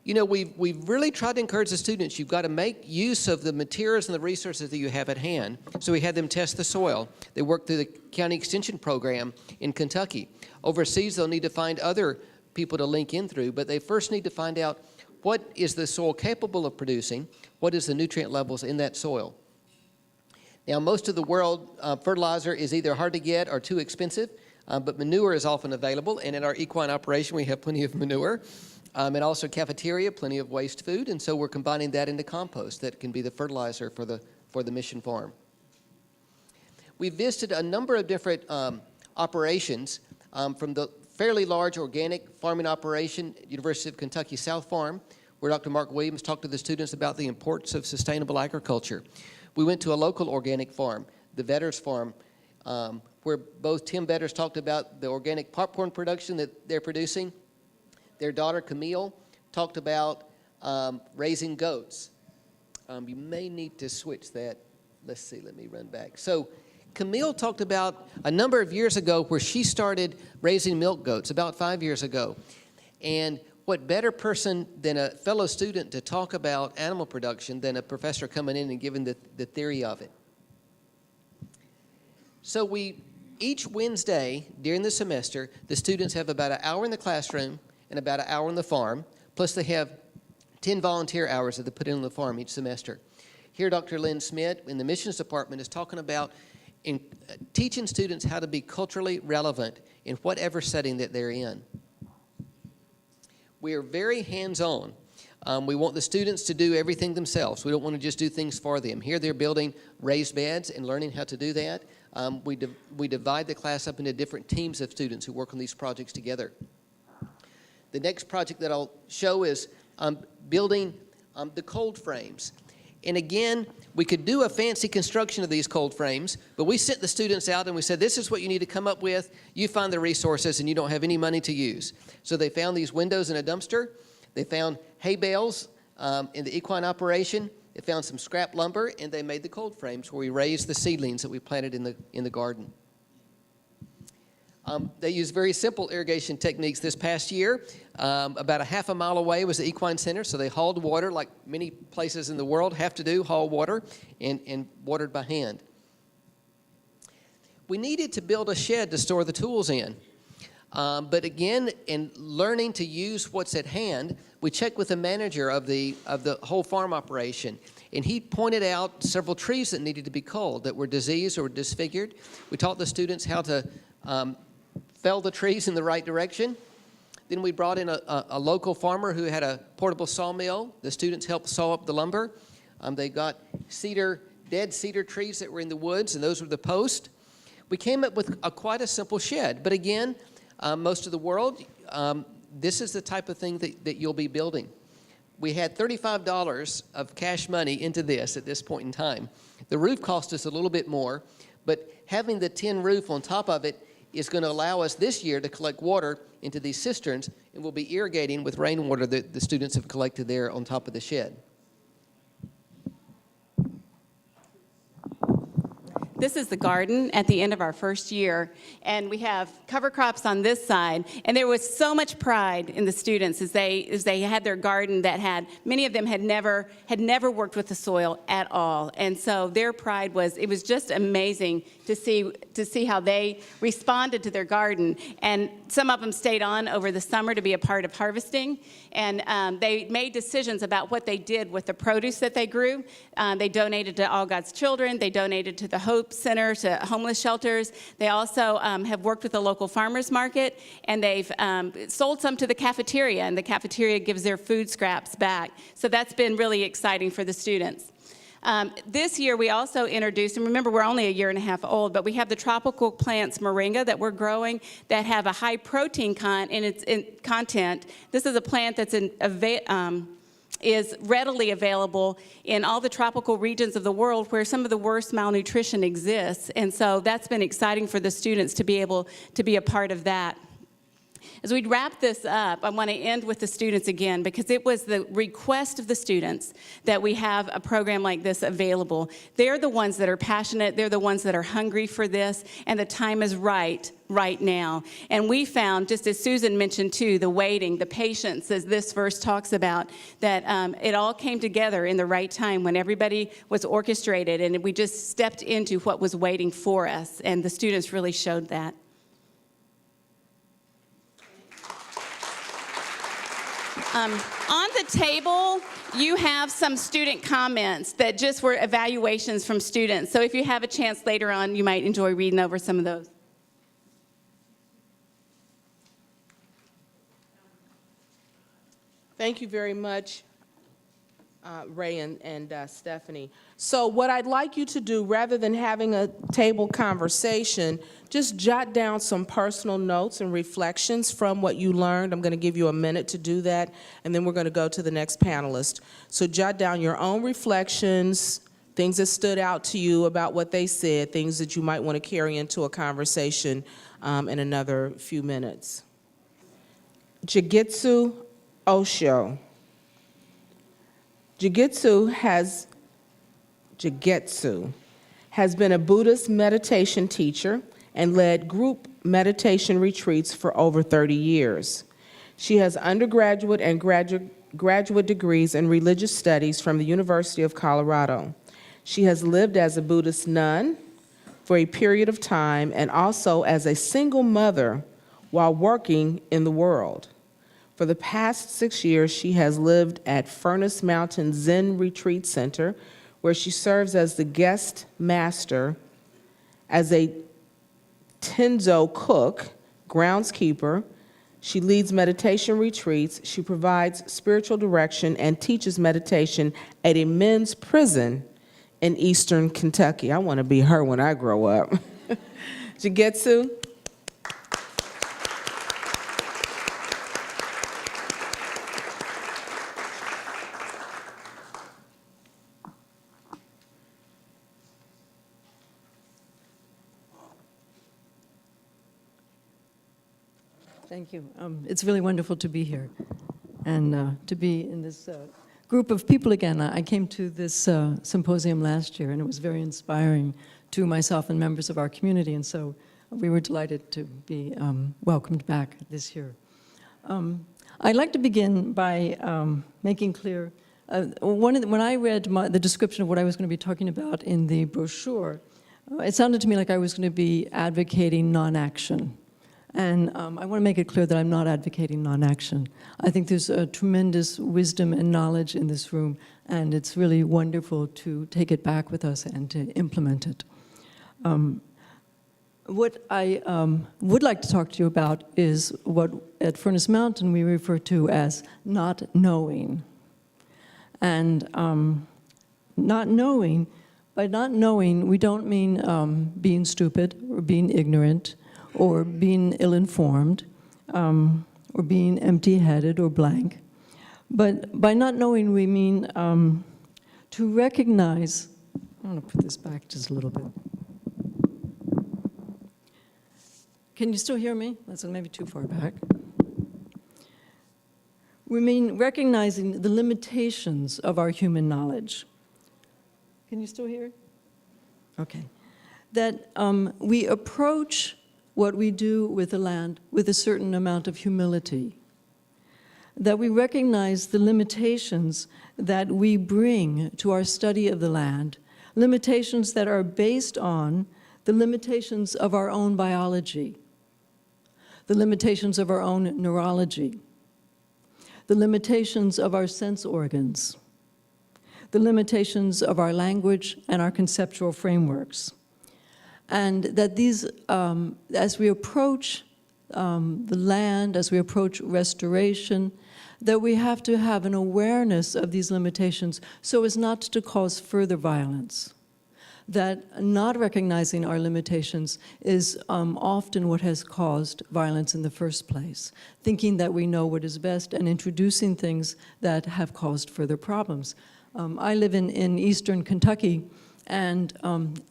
You know, we've really tried to encourage the students, you've got to make use of the materials and the resources that you have at hand. So we had them test the soil. They worked through the county extension program in Kentucky. Overseas, they'll need to find other people to link in through, but they first need to find out what is the soil capable of producing, what is the nutrient levels in that soil. Now, most of the world, fertilizer is either hard to get or too expensive, but manure is often available, and in our equine operation, we have plenty of manure. And also cafeteria, plenty of waste food, and so we're combining that into compost that can be the fertilizer for the Mission Farm. We visited a number of different operations from the fairly large organic farming operation, University of Kentucky South Farm, where Dr. Mark Williams talked to the students about the importance of sustainable agriculture. We went to a local organic farm, the Vetters Farm, where both Tim Vetters talked about the organic popcorn production that they're producing. Their daughter, Camille, talked about raising goats. You may need to switch that. let's see, let me run back. So Camille talked about a number of years ago where she started raising milk goats, about 5 years ago. And what better person than a fellow student to talk about animal production than a professor coming in and giving the theory of it. So each Wednesday during the semester, the students have about an hour in the classroom and about an hour on the farm, plus they have 10 volunteer hours that they put in on the farm each semester. Here, Dr. Lynn Smith in the missions department is talking about teaching students how to be culturally relevant in whatever setting that they're in. We are very hands-on. We want the students to do everything themselves. We don't want to just do things for them. Here they're building raised beds and learning how to do that. We divide the class up into different teams of students who work on these projects together. The next project that I'll show is building the cold frames. And again, we could do a fancy construction of these cold frames, but we sent the students out and we said, this is what you need to come up with. You find the resources and you don't have any money to use. So they found these windows in a dumpster. They found hay bales in the equine operation. They found some scrap lumber, and they made the cold frames where we raised the seedlings that we planted in the garden. They used very simple irrigation techniques this past year. About a half a mile away was the equine center, so they hauled water like many places in the world have to do, haul water, and watered by hand. We needed to build a shed to store the tools in. But again, in learning to use what's at hand, we checked with the manager of the whole farm operation, and he pointed out several trees that needed to be culled that were diseased or disfigured. We taught the students how to fell the trees in the right direction. Then we brought in a local farmer who had a portable sawmill. The students helped saw up the lumber. They got dead cedar trees that were in the woods, and those were the posts. We came up with quite a simple shed, but again, most of the world, this is the type of thing that you'll be building. We had $35 of cash money into this at this point in time. The roof cost us a little bit more, but having the tin roof on top of it is going to allow us this year to collect water into these cisterns, and we'll be irrigating with rainwater that the students have collected there on top of the shed. This is the garden at the end of our first year, and we have cover crops on this side. And there was so much pride in the students as they had their garden that many of them had never worked with the soil at all. And so their pride it was just amazing to see how they responded to their garden. And some of them stayed on over the summer to be a part of harvesting, and they made decisions about what they did with the produce that they grew. They donated to All God's Children. They donated to the Hope Center, to homeless shelters. They also have worked with the local farmers market, and they've sold some to the cafeteria, and the cafeteria gives their food scraps back. So that's been really exciting for the students. This year we also introduced, and remember we're only a year and a half old, but we have the tropical plants moringa that we're growing that have a high protein content. This is a plant that's is readily available in all the tropical regions of the world where some of the worst malnutrition exists. And so that's been exciting for the students to be able to be a part of that. As we wrap this up, I want to end with the students again, because it was the request of the students that we have a program like this available. They're the ones that are passionate, they're the ones that are hungry for this, and the time is right now. And we found, just as Susan mentioned too, the waiting, the patience, as this verse talks about, that it all came together in the right time when everybody was orchestrated, and we just stepped into what was waiting for us, and the students really showed that. On the table, you have some student comments that just were evaluations from students. So if you have a chance later on, you might enjoy reading over some of those. Thank you very much, Ray and Stephanie. So what I'd like you to do, rather than having a table conversation, just jot down some personal notes and reflections from what you learned. I'm going to give you a minute to do that, and then we're going to go to the next panelist. So jot down your own reflections, things that stood out to you about what they said, things that you might want to carry into a conversation in another few minutes. Jigitsu Osho. Jigetsu has been a Buddhist meditation teacher and led group meditation retreats for over 30 years. She has undergraduate and graduate degrees in religious studies from the University of Colorado. She has lived as a Buddhist nun for a period of time and also as a single mother while working in the world. For the past 6 years, she has lived at Furnace Mountain Zen Retreat Center, where she serves as the guest master, as a Tenzo cook, groundskeeper. She leads meditation retreats. She provides spiritual direction and teaches meditation at a men's prison in Eastern Kentucky. I want to be her when I grow up. Jigetsu. Thank you. It's really wonderful to be here and to be in this group of people again. I came to this symposium last year, and it was very inspiring to myself and members of our community, and so we were delighted to be welcomed back this year. I'd like to begin by making clear, when I read the description of what I was going to be talking about in the brochure, it sounded to me like I was going to be advocating non-action. And I want to make it clear that I'm not advocating non-action. I think there's a tremendous wisdom and knowledge in this room, and it's really wonderful to take it back with us and to implement it. What I would like to talk to you about is what at Furnace Mountain we refer to as not knowing. And not knowing, by not knowing, we don't mean being stupid or being ignorant, or being ill-informed, or being empty-headed or blank. But by not knowing, we mean to recognize, I'm gonna put this back just a little bit. Can you still hear me? That's maybe too far back. We mean recognizing the limitations of our human knowledge. Can you still hear? Okay. That we approach what we do with the land with a certain amount of humility, that we recognize the limitations that we bring to our study of the land, limitations that are based on the limitations of our own biology, the limitations of our own neurology, the limitations of our sense organs, the limitations of our language and our conceptual frameworks. And that these, as we approach the land, as we approach restoration, that we have to have an awareness of these limitations so as not to cause further violence. That not recognizing our limitations is often what has caused violence in the first place, thinking that we know what is best and introducing things that have caused further problems. I live in Eastern Kentucky, and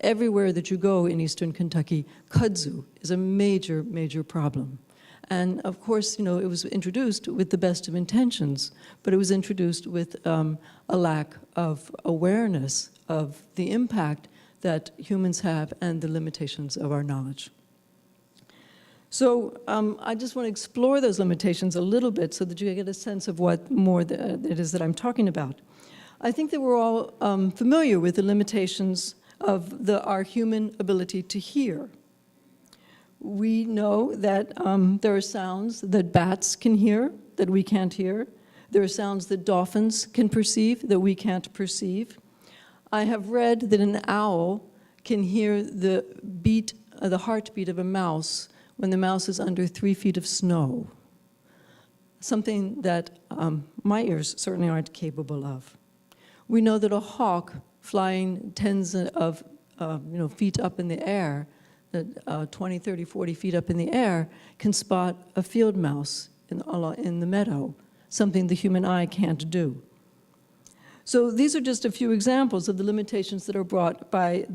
everywhere that you go in Eastern Kentucky, kudzu is a major, major problem. And of course, you know, it was introduced with the best of intentions, but it was introduced with a lack of awareness of the impact that humans have and the limitations of our knowledge. So I just want to explore those limitations a little bit so that you get a sense of what more it is that I'm talking about. I think that we're all familiar with the limitations of our human ability to hear. We know that there are sounds that bats can hear that we can't hear. There are sounds that dolphins can perceive that we can't perceive. I have read that an owl can hear the heartbeat of a mouse when the mouse is under 3 feet of snow, something that my ears certainly aren't capable of. We know that a hawk flying tens of feet up in the air, 20, 30, 40 feet up in the air, can spot a field mouse in the meadow, something the human eye can't do. So these are just a few examples of the limitations that are brought by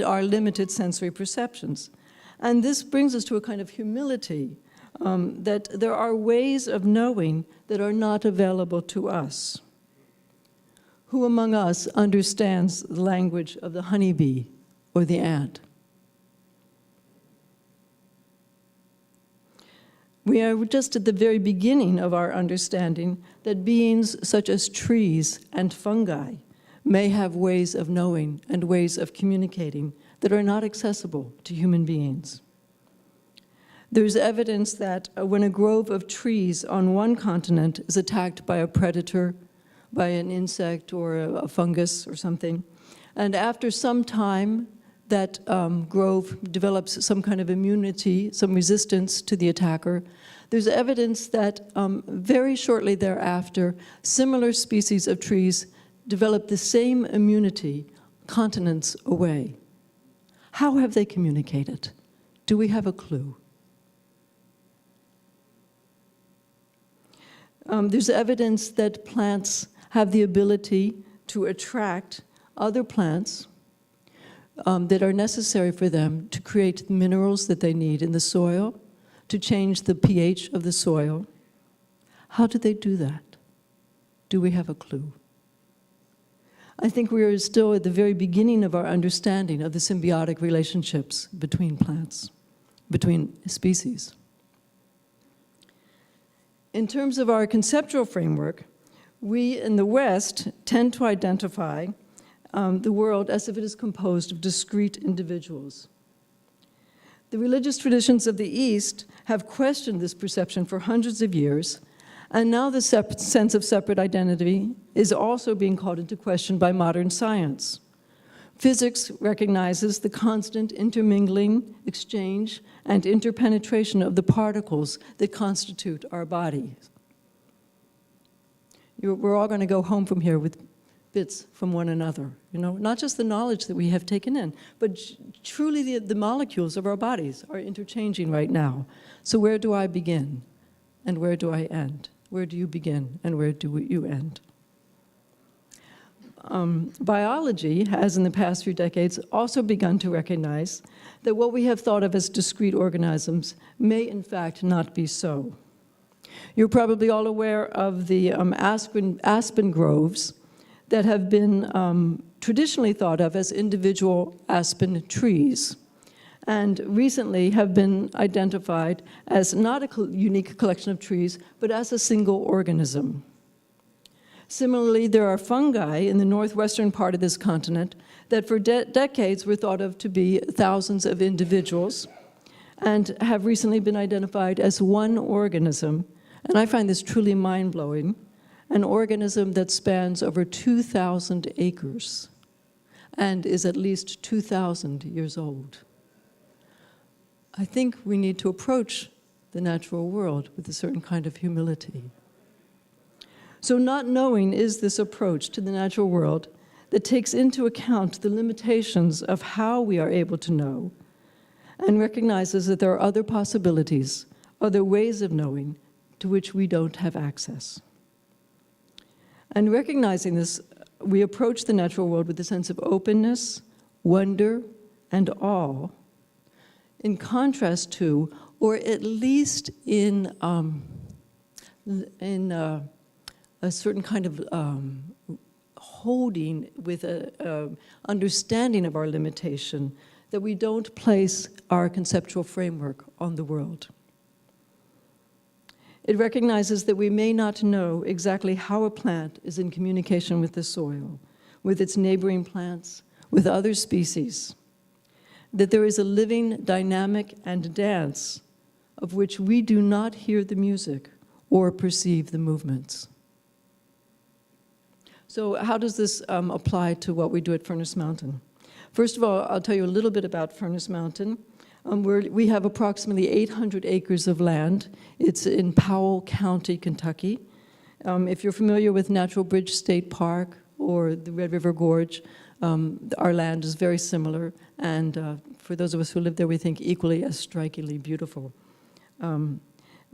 our limited sensory perceptions. And this brings us to a kind of humility, that there are ways of knowing that are not available to us. Who among us understands the language of the honeybee or the ant? We are just at the very beginning of our understanding that beings such as trees and fungi may have ways of knowing and ways of communicating that are not accessible to human beings. There's evidence that when a grove of trees on one continent is attacked by a predator, by an insect or a fungus or something, and after some time that grove develops some kind of immunity, some resistance to the attacker, there's evidence that very shortly thereafter, similar species of trees develop the same immunity continents away. How have they communicated? Do we have a clue? There's evidence that plants have the ability to attract other plants that are necessary for them to create the minerals that they need in the soil, to change the pH of the soil. How do they do that? Do we have a clue? I think we are still at the very beginning of our understanding of the symbiotic relationships between plants, between species. In terms of our conceptual framework, we in the West tend to identify the world as if it is composed of discrete individuals. The religious traditions of the East have questioned this perception for hundreds of years, and now the sense of separate identity is also being called into question by modern science. Physics recognizes the constant intermingling, exchange, and interpenetration of the particles that constitute our bodies. We're all going to go home from here with bits from one another, not just the knowledge that we have taken in, but truly the molecules of our bodies are interchanging right now. So where do I begin and where do I end? Where do you begin and where do you end? Biology has in the past few decades also begun to recognize that what we have thought of as discrete organisms may in fact not be so. You're probably all aware of the aspen groves that have been traditionally thought of as individual aspen trees, and recently have been identified as not a unique collection of trees, but as a single organism. Similarly, there are fungi in the northwestern part of this continent that for decades were thought of to be thousands of individuals and have recently been identified as one organism, and I find this truly mind-blowing, an organism that spans over 2,000 acres and is at least 2,000 years old. I think we need to approach the natural world with a certain kind of humility. So not knowing is this approach to the natural world that takes into account the limitations of how we are able to know and recognizes that there are other possibilities, other ways of knowing to which we don't have access. And recognizing this, we approach the natural world with a sense of openness, wonder, and awe, in contrast to, or at least in a certain kind of holding with an understanding of our limitation, that we don't place our conceptual framework on the world. It recognizes that we may not know exactly how a plant is in communication with the soil, with its neighboring plants, with other species, that there is a living dynamic and dance of which we do not hear the music or perceive the movements. So how does this apply to what we do at Furnace Mountain? First of all, I'll tell you a little bit about Furnace Mountain. We have approximately 800 acres of land. It's in Powell County, Kentucky. If you're familiar with Natural Bridge State Park or the Red River Gorge, our land is very similar, and for those of us who live there, we think equally as strikingly beautiful.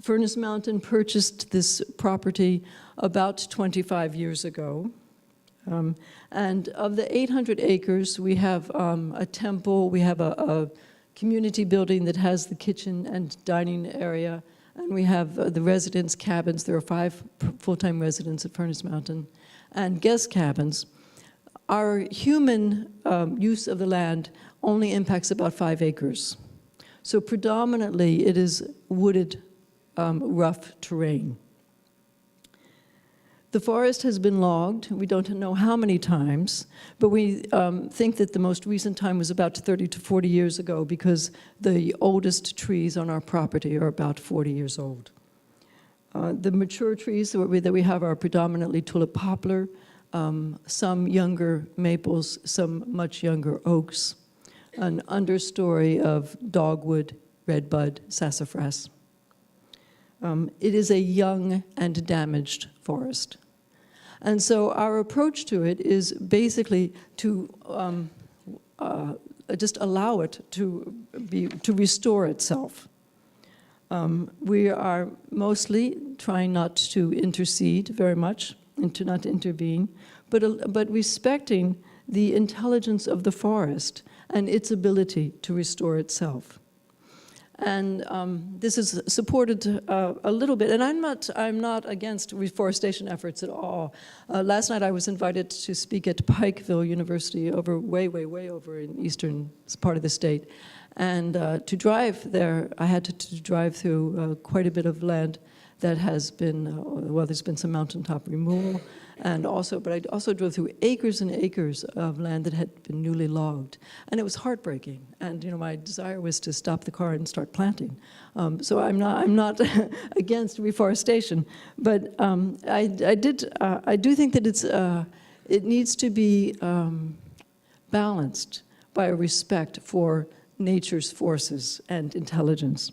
Furnace Mountain purchased this property about 25 years ago. And of the 800 acres, we have a temple, we have a community building that has the kitchen and dining area, and we have the residence cabins. There are 5 full-time residents at Furnace Mountain, and guest cabins. Our human use of the land only impacts about 5 acres. So predominantly, it is wooded, rough terrain. The forest has been logged. We don't know how many times, but we think that the most recent time was about 30 to 40 years ago because the oldest trees on our property are about 40 years old. The mature trees that we have are predominantly tulip poplar, some younger maples, some much younger oaks, an understory of dogwood, redbud, sassafras. It is a young and damaged forest. And so our approach to it is basically to just allow it to restore itself. We are mostly trying not to intercede very much and to not intervene, but respecting the intelligence of the forest and its ability to restore itself. And this is supported a little bit, and I'm not against reforestation efforts at all. Last night I was invited to speak at Pikeville University way over in eastern part of the state. And to drive there, I had to drive through quite a bit of land that has been, well, there's been some mountaintop removal, but I also drove through acres and acres of land that had been newly logged. And it was heartbreaking. And, you know, my desire was to stop the car and start planting. So I'm not against reforestation, but I do think that it needs to be balanced by a respect for nature's forces and intelligence.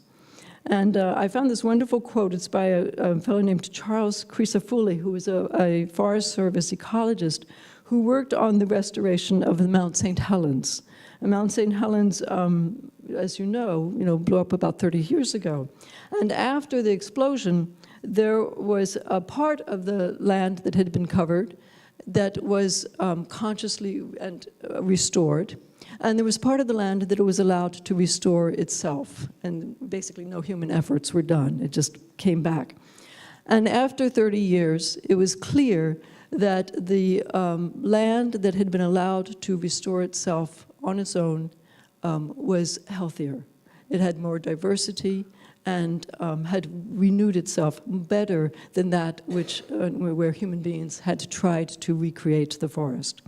And I found this wonderful quote. It's by a fellow named Charles Crisafulli, who was a Forest Service ecologist who worked on the restoration of the Mount St. Helens. And Mount St. Helens, as you know, blew up about 30 years ago. And after the explosion, there was a part of the land that had been covered that was consciously and restored. And there was part of the land that it was allowed to restore itself. And basically no human efforts were done. It just came back. And after 30 years, it was clear that the land that had been allowed to restore itself on its own was healthier. It had more diversity and had renewed itself better than that where human beings had tried to recreate the forest.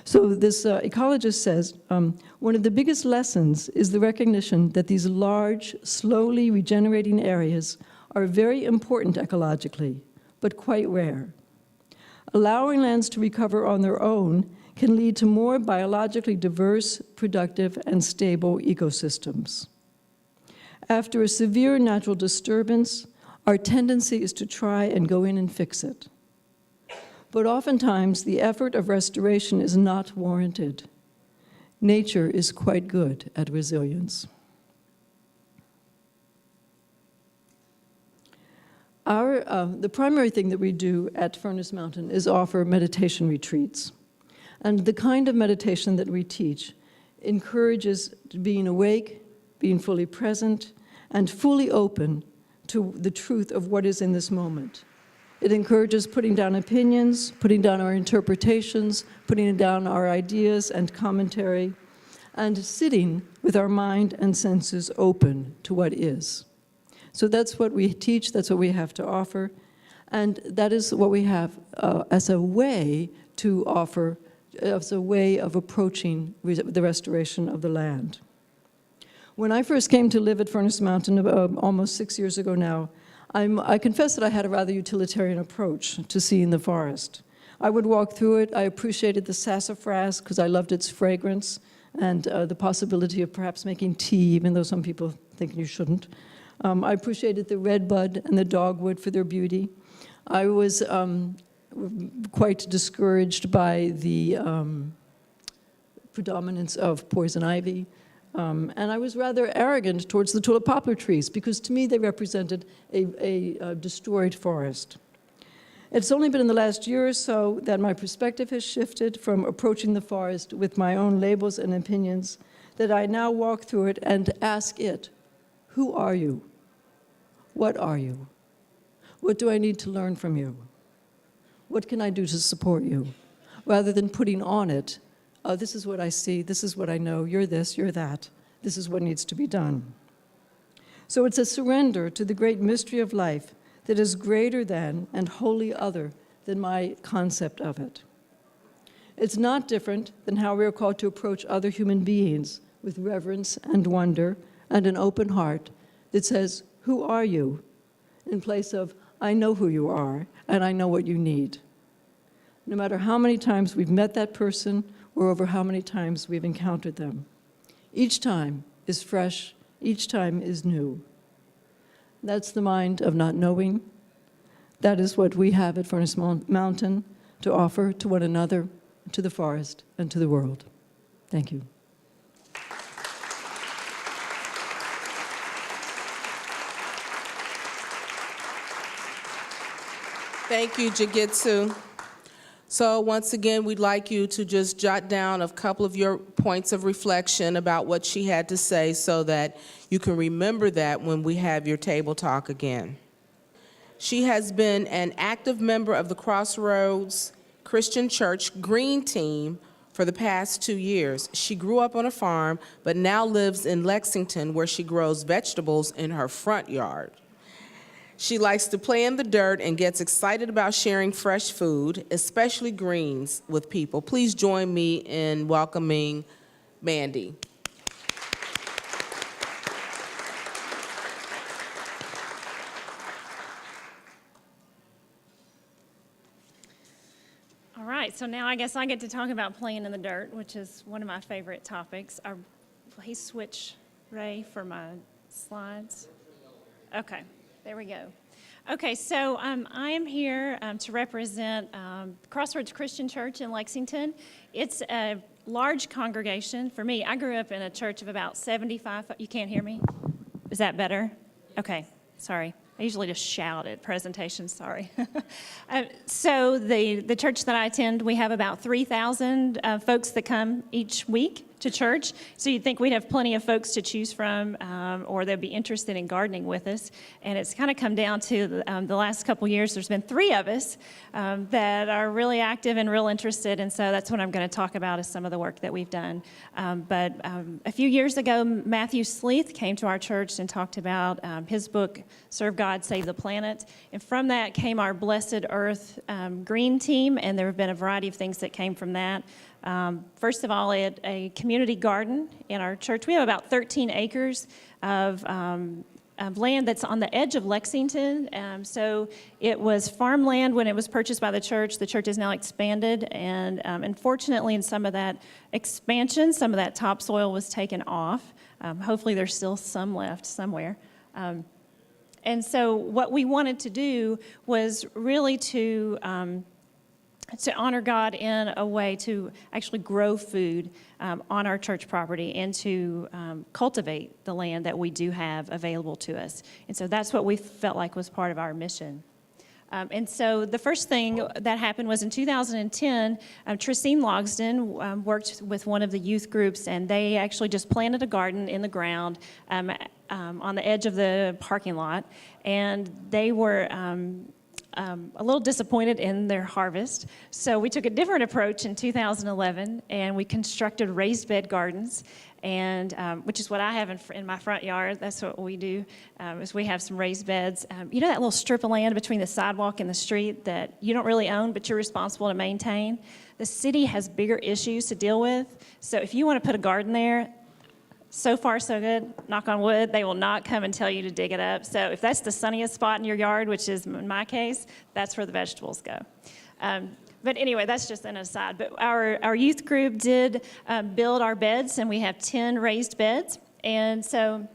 So this ecologist says, one of the biggest lessons is the recognition that these large, slowly regenerating areas are very important ecologically, but quite rare. Allowing lands to recover on their own can lead to more biologically diverse, productive, and stable ecosystems. After a severe natural disturbance, our tendency is to try and go in and fix it. But oftentimes, the effort of restoration is not warranted. Nature is quite good at resilience. The primary thing that we do at Furnace Mountain is offer meditation retreats. And the kind of meditation that we teach encourages being awake, being fully present, and fully open to the truth of what is in this moment. It encourages putting down opinions, putting down our interpretations, putting down our ideas and commentary, and sitting with our mind and senses open to what is. So that's what we teach, that's what we have to offer, and that is what we have as a way to offer, as a way of approaching the restoration of the land. When I first came to live at Furnace Mountain almost 6 years ago now, I confess that I had a rather utilitarian approach to seeing the forest. I would walk through it. I appreciated the sassafras because I loved its fragrance and the possibility of perhaps making tea, even though some people think you shouldn't. I appreciated the redbud and the dogwood for their beauty. I was quite discouraged by the predominance of poison ivy. And I was rather arrogant towards the tulip poplar trees because to me they represented a destroyed forest. It's only been in the last year or so that my perspective has shifted from approaching the forest with my own labels and opinions, that I now walk through it and ask it, who are you? What are you? What do I need to learn from you? What can I do to support you? Rather than putting on it this is what I see, this is what I know, you're this, you're that, this is what needs to be done. So it's a surrender to the great mystery of life that is greater than and wholly other than my concept of it. It's not different than how we are called to approach other human beings with reverence and wonder and an open heart that says, "Who are you?" in place of, "I know who you are and I know what you need." No matter how many times we've met that person or over how many times we've encountered them. Each time is fresh, each time is new. That's the mind of not knowing. That is what we have at Furnace Mountain to offer to one another, to the forest, and to the world. Thank you. Thank you, Jigitsu. So once again, we'd like you to just jot down a couple of your points of reflection about what she had to say so that you can remember that when we have your table talk again. She has been an active member of the Crossroads Christian Church Green Team for the past 2 years. She grew up on a farm, but now lives in Lexington, where she grows vegetables in her front yard. She likes to play in the dirt and gets excited about sharing fresh food, especially greens, with people. Please join me in welcoming Mandy. All right, so now I guess I get to talk about playing in the dirt, which is one of my favorite topics. Please switch, Ray, for my slides. Okay. There we go. Okay, so I am here to represent Crossroads Christian Church in Lexington. It's a large congregation. For me, I grew up in a church of about 75. You can't hear me? Is that better? Okay, sorry. I usually just shout at presentations, sorry. So the church that I attend, we have about 3,000 folks that come each week to church. So you'd think we'd have plenty of folks to choose from, or they'd be interested in gardening with us. And it's kind of come down to the last couple years, there's been 3 of us that are really active and real interested. And so that's what I'm going to talk about is some of the work that we've done. But a few years ago, Matthew Sleeth came to our church and talked about his book, Serve God, Save the Planet. And from that came our Blessed Earth Green Team, and there have been a variety of things that came from that. First of all, a community garden in our church. We have about 13 acres of land that's on the edge of Lexington. So it was farmland when it was purchased by the church. The church has now expanded, and unfortunately, in some of that expansion, some of that topsoil was taken off. Hopefully, there's still some left somewhere. And so what we wanted to do was really to honor God in a way to actually grow food on our church property and to cultivate the land that we do have available to us. And so that's what we felt like was part of our mission. And so the first thing that happened was in 2010, Tracine Logsden worked with one of the youth groups, and they actually just planted a garden in the ground on the edge of the parking lot. And they were a little disappointed in their harvest. So we took a different approach in 2011, and we constructed raised bed gardens, and which is what I have in my front yard. That's what we do, is we have some raised beds. You know that little strip of land between the sidewalk and the street that you don't really own, but you're responsible to maintain? The city has bigger issues to deal with, so if you want to put a garden there, so far, so good. Knock on wood, they will not come and tell you to dig it up. So if that's the sunniest spot in your yard, which is in my case, that's where the vegetables go. But anyway, that's just an aside. But our youth group did build our beds, and we have 10 raised beds. And so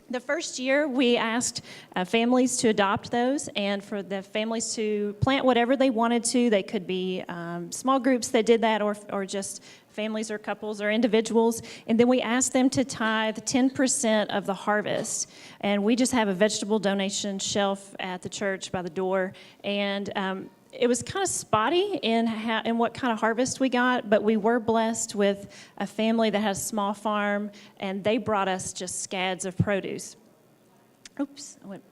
the first year, we asked families to adopt those, and for the families to plant whatever they wanted to. They could be small groups that did that, or just families or couples or individuals. And then we asked them to tithe 10% of the harvest. And we just have a vegetable donation shelf at the church by the door. And it was kind of spotty in what kind of harvest we got, but we were blessed with a family that has a small farm, and they brought us just scads of produce. Oops, I went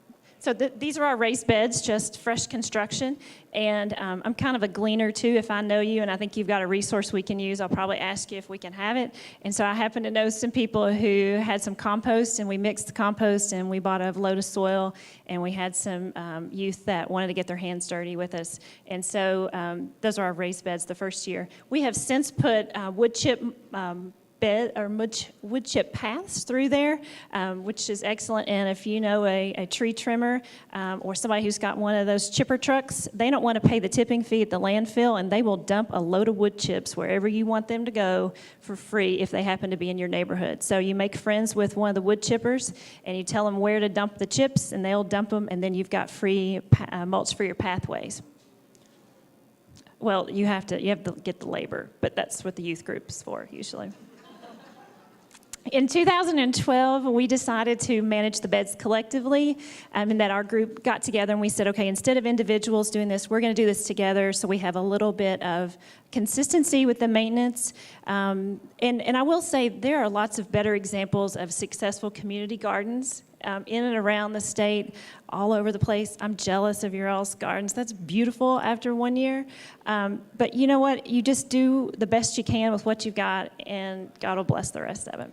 So these are our raised beds, just fresh construction. And I'm kind of a gleaner too. If I know you and I think you've got a resource we can use, I'll probably ask you if we can have it. And so I happen to know some people who had some compost, and we mixed the compost and we bought a load of soil, and we had some youth that wanted to get their hands dirty with us. And so those are our raised beds the first year. We have since put wood chip bed or wood chip paths through there, which is excellent. And if you know a tree trimmer or somebody who's got one of those chipper trucks, they don't want to pay the tipping fee at the landfill, and they will dump a load of wood chips wherever you want them to go for free if they happen to be in your neighborhood. So you make friends with one of the wood chippers, and you tell them where to dump the chips, and they'll dump them, and then you've got free mulch for your pathways. Well, you have to get the labor, but that's what the youth group's for usually. In 2012, we decided to manage the beds collectively, and that our group got together and we said, okay, instead of individuals doing this, we're going to do this together so we have a little bit of consistency with the maintenance. And I will say there are lots of better examples of successful community gardens in and around the state, all over the place. I'm jealous of your all's gardens. That's beautiful after 1 year. But you know what? You just do the best you can with what you've got, and God will bless the rest of it.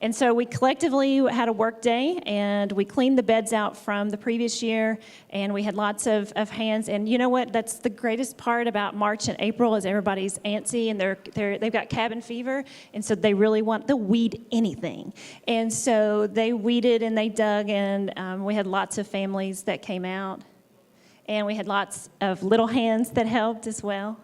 And so we collectively had a work day, and we cleaned the beds out from the previous year, and we had lots of hands. And you know what? That's the greatest part about March and April is everybody's antsy, and they've got cabin fever, and so they'll weed anything. And so they weeded and they dug, and we had lots of families that came out, and we had lots of little hands that helped as well.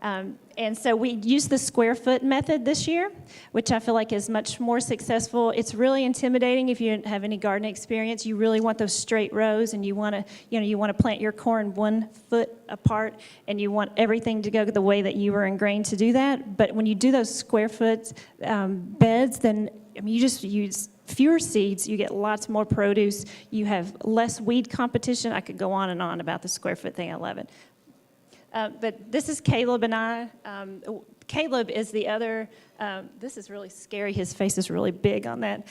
And so we used the square foot method this year, which I feel like is much more successful. It's really intimidating if you have any gardening experience. You really want those straight rows, and you want to plant your corn 1 foot apart, and you want everything to go the way that you were ingrained to do that. But when you do those square foot beds, then you just use fewer seeds, you get lots more produce, you have less weed competition. I could go on and on about the square foot thing. I love it. But this is Caleb and I. Caleb is the other, this is really scary. His face is really big on that.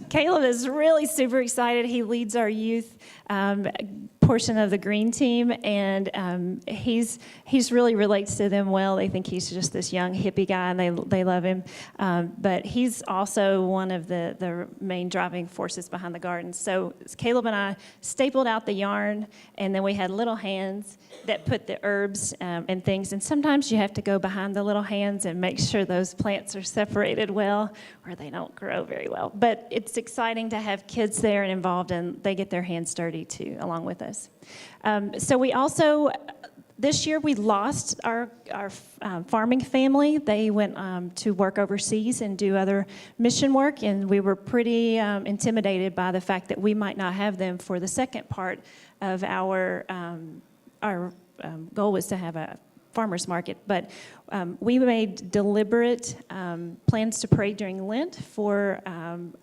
Caleb is really super excited. He leads our youth portion of the green team, and he's really relates to them well. They think he's just this young hippie guy, and they love him. But he's also one of the main driving forces behind the garden. So Caleb and I stapled out the yarn, and then we had little hands that put the herbs and things. And sometimes you have to go behind the little hands and make sure those plants are separated well, or they don't grow very well. But it's exciting to have kids there and involved, and they get their hands dirty too, along with us. So we also, this year we lost our farming family. They went to work overseas and do other mission work, and we were pretty intimidated by the fact that we might not have them for the second part of our goal was to have a farmer's market. But we made deliberate plans to pray during Lent for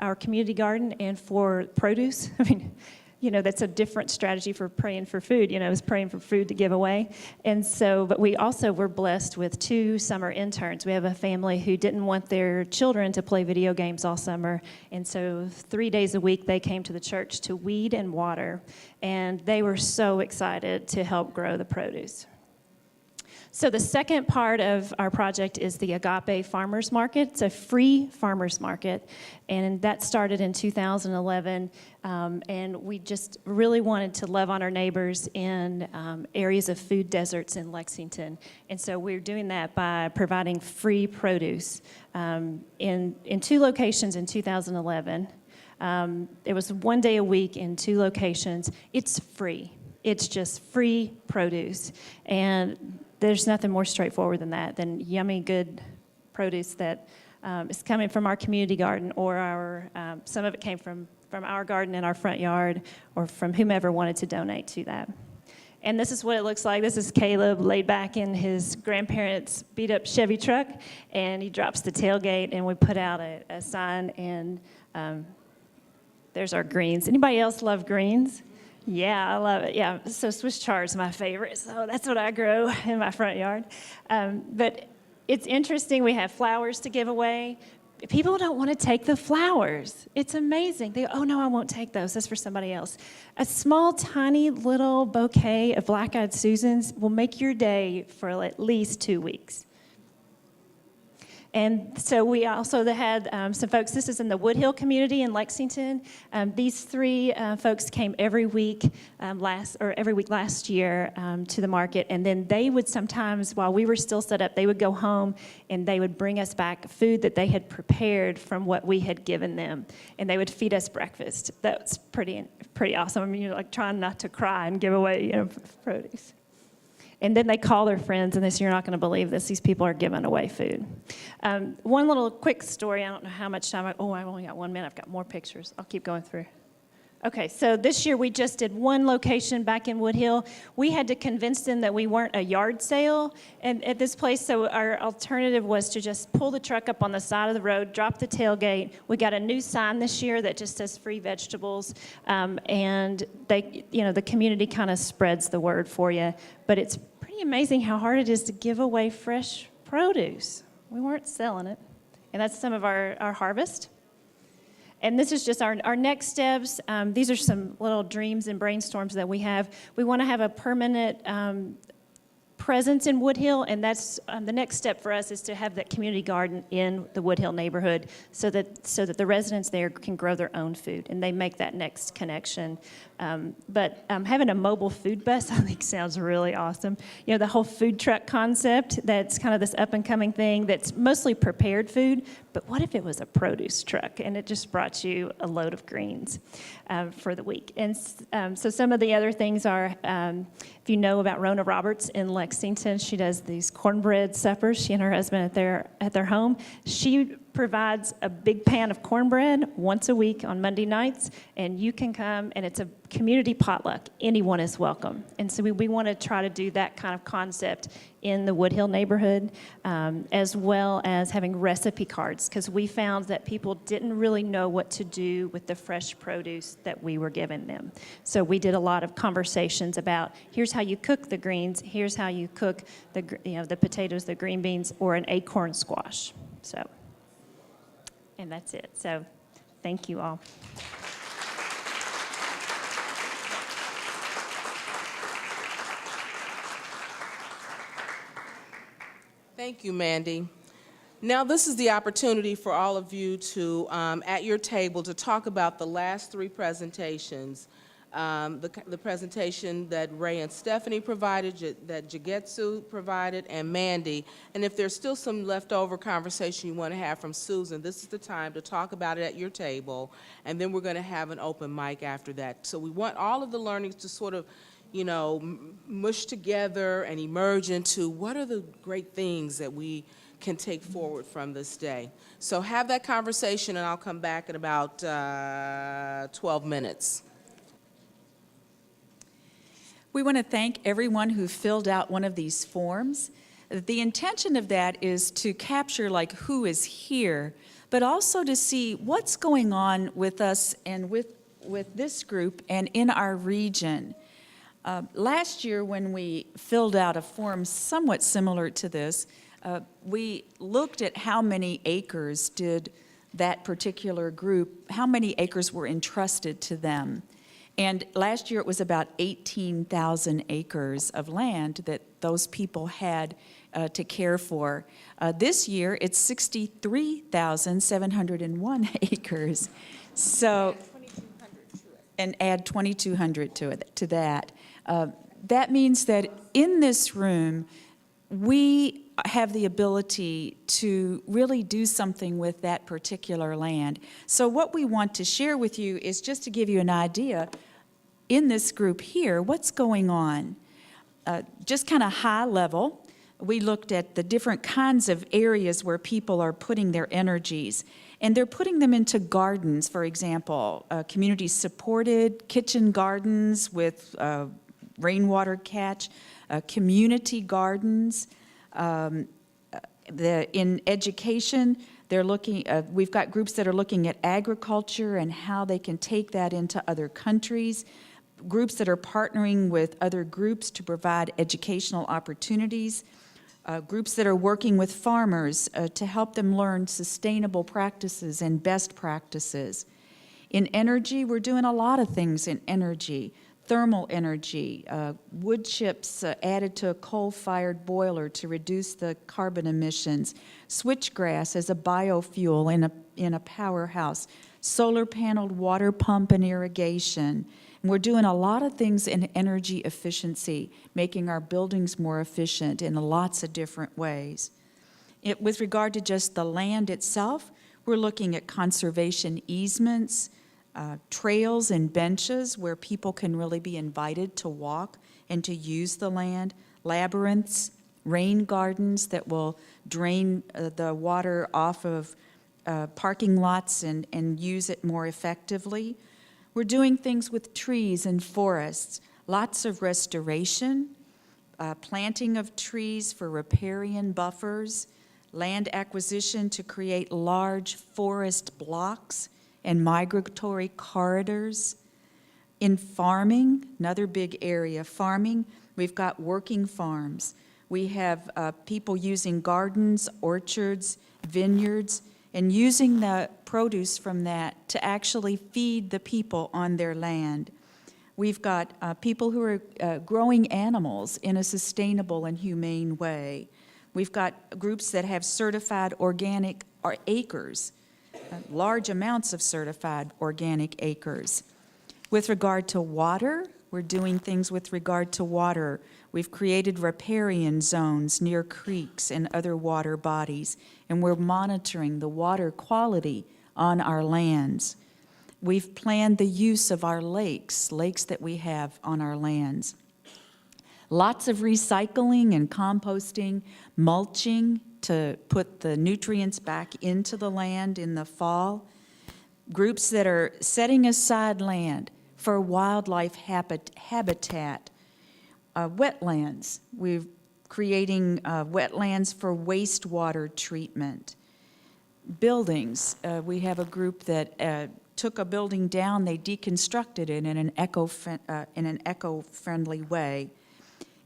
our community garden and for produce. I mean, that's a different strategy for praying for food, is praying for food to give away. And so, but we also were blessed with 2 summer interns. We have a family who didn't want their children to play video games all summer. And so 3 days a week, they came to the church to weed and water. And they were so excited to help grow the produce. So the second part of our project is the Agape Farmers Market. It's a free farmers market, and that started in 2011. And we just really wanted to love on our neighbors in areas of food deserts in Lexington. And so we're doing that by providing free produce in 2 locations in 2011. It was 1 day a week in 2 locations. It's free. It's just free produce. And there's nothing more straightforward than that, than yummy, good produce that is coming from our community garden, or our some of it came from our garden in our front yard, or from whomever wanted to donate to that. And this is what it looks like. This is Caleb laid back in his grandparents' beat-up Chevy truck, and he drops the tailgate, and we put out a sign, and there's our greens. Anybody else love greens? Yeah, I love it. Yeah, so Swiss chard is my favorite, so that's what I grow in my front yard. But it's interesting. We have flowers to give away, People don't want to take the flowers. It's amazing. They go, oh, no, I won't take those. That's for somebody else. A small, tiny little bouquet of black-eyed Susans will make your day for at least 2 weeks. And so we also had some folks, this is in the Woodhill community in Lexington. These three folks came every week last year to the market. And then they would sometimes, while we were still set up, they would go home and they would bring us back food that they had prepared from what we had given them. And they would feed us breakfast. That's pretty awesome. I mean, you're like trying not to cry and give away, produce. And then they call their friends and they say, you're not going to believe this. These people are giving away food. One little quick story. I don't know how much time. I've only got 1 minute. I've got more pictures. I'll keep going through. Okay, so this year we just did one location back in Woodhill. We had to convince them that we weren't a yard sale at this place, so our alternative was to just pull the truck up on the side of the road, drop the tailgate. We got a new sign this year that just says free vegetables, and the community kind of spreads the word for you. But it's pretty amazing how hard it is to give away fresh produce. We weren't selling it, and that's some of our harvest. And this is just our next steps. These are some little dreams and brainstorms that we have. We want to have a permanent presence in Woodhill, and that's the next step for us is to have that community garden in the Woodhill neighborhood so that the residents there can grow their own food, and they make that next connection. But having a mobile food bus, I think, sounds really awesome. The whole food truck concept, that's kind of this up-and-coming thing that's mostly prepared food, but what if it was a produce truck, and it just brought you a load of greens for the week? And so some of the other things are, if you know about Rona Roberts in Lexington, she does these cornbread suppers, she and her husband at their home. She provides a big pan of cornbread once a week on Monday nights, and you can come, and it's a community potluck. Anyone is welcome. And so we want to try to do that kind of concept in the Woodhill neighborhood, as well as having recipe cards, because we found that people didn't really know what to do with the fresh produce that we were giving them. So we did a lot of conversations about, here's how you cook the greens, here's how you cook the potatoes, the green beans, or an acorn squash. And that's it. So thank you all. Thank you, Mandy. Now, this is the opportunity for all of you to, at your table, to talk about the last three presentations. The presentation that Ray and Stephanie provided, that Jigetsu provided, and Mandy. And if there's still some leftover conversation you want to have from Susan, this is the time to talk about it at your table, and then we're going to have an open mic after that. So we want all of the learnings to sort of, mush together and emerge into what are the great things that we can take forward from this day. So have that conversation, and I'll come back in about 12 minutes. We want to thank everyone who filled out one of these forms. The intention of that is to capture who is here, but also to see what's going on with us and with this group and in our region. Last year when we filled out a form somewhat similar to this, we looked at how many acres did that particular group, how many acres were entrusted to them. And last year it was about 18,000 acres of land that those people had to care for. This year it's 63,701 acres. So, and add 2,200 to that. That means that in this room, we have the ability to really do something with that particular land. So what we want to share with you is just to give you an idea in this group here, what's going on. Just kind of high level, we looked at the different kinds of areas where people are putting their energies. And they're putting them into gardens, for example, community-supported kitchen gardens with rainwater catch, community gardens. In education, they're looking. We've got groups that are looking at agriculture and how they can take that into other countries. Groups that are partnering with other groups to provide educational opportunities. groups that are working with farmers to help them learn sustainable practices and best practices. In energy, we're doing a lot of things in energy. Thermal energy, wood chips added to a coal-fired boiler to reduce the carbon emissions, switchgrass as a biofuel in a powerhouse, solar-paneled water pump and irrigation. And we're doing a lot of things in energy efficiency, making our buildings more efficient in lots of different ways. With regard to just the land itself, we're looking at conservation easements, trails and benches where people can really be invited to walk and to use the land, labyrinths, rain gardens that will drain the water off of parking lots and use it more effectively. We're doing things with trees and forests, lots of restoration, planting of trees for riparian buffers, land acquisition to create large forest blocks and migratory corridors. In farming, another big area, farming, we've got working farms. We have people using gardens, orchards, vineyards, and using the produce from that to actually feed the people on their land. We've got people who are growing animals in a sustainable and humane way. We've got groups that have certified organic acres, large amounts of certified organic acres. With regard to water, we're doing things with regard to water. We've created riparian zones near creeks and other water bodies, and we're monitoring the water quality on our lands. We've planned the use of our lakes that we have on our lands. Lots of recycling and composting, mulching to put the nutrients back into the land in the fall. Groups that are setting aside land for wildlife habitat. Wetlands, we're creating wetlands for wastewater treatment. Buildings, we have a group that took a building down, they deconstructed it in an eco-friendly way.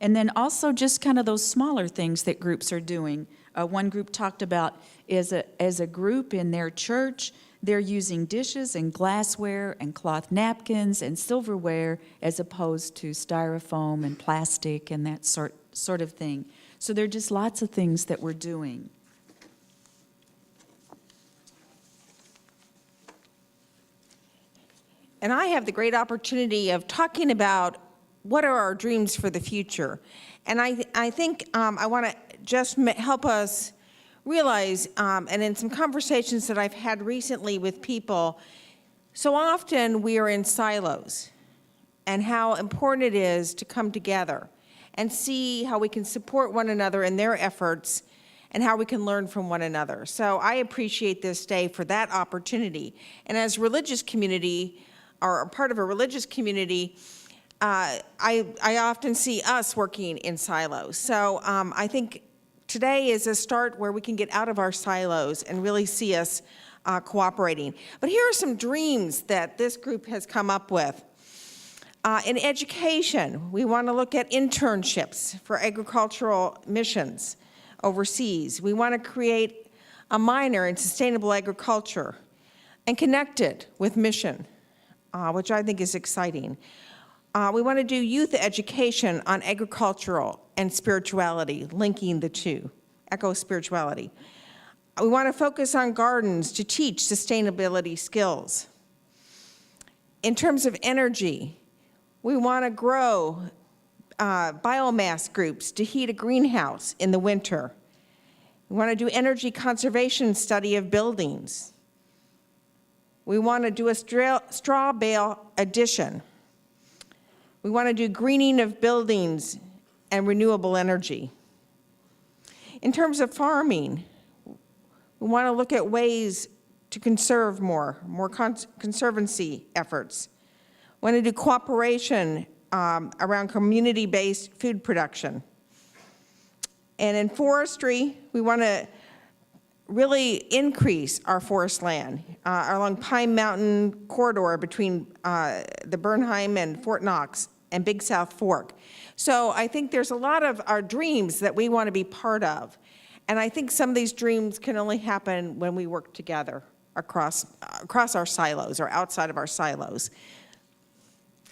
And then also just kind of those smaller things that groups are doing. One group talked about as a group in their church, they're using dishes and glassware and cloth napkins and silverware as opposed to styrofoam and plastic and that sort of thing. So there are just lots of things that we're doing. And I have the great opportunity of talking about what are our dreams for the future. And I think I want to just help us realize, and in some conversations that I've had recently with people, so often we are in silos, and how important it is to come together and see how we can support one another in their efforts and how we can learn from one another. So I appreciate this day for that opportunity. And as a religious community, or a part of a religious community, I often see us working in silos. So I think today is a start where we can get out of our silos and really see us cooperating. But here are some dreams that this group has come up with. In education, we want to look at internships for agricultural missions overseas. We want to create a minor in sustainable agriculture and connect it with mission, which I think is exciting. We want to do youth education on agricultural and spirituality, linking the two, eco-spirituality. We want to focus on gardens to teach sustainability skills. In terms of energy, we want to grow biomass groups to heat a greenhouse in the winter. We want to do energy conservation study of buildings. We want to do a straw bale addition. We want to do greening of buildings and renewable energy. In terms of farming, we want to look at ways to conserve more conservancy efforts. We want to do cooperation around community-based food production. And in forestry, we want to really increase our forest land along Pine Mountain corridor between the Bernheim and Fort Knox and Big South Fork. So I think there's a lot of our dreams that we want to be part of. And I think some of these dreams can only happen when we work together across our silos or outside of our silos.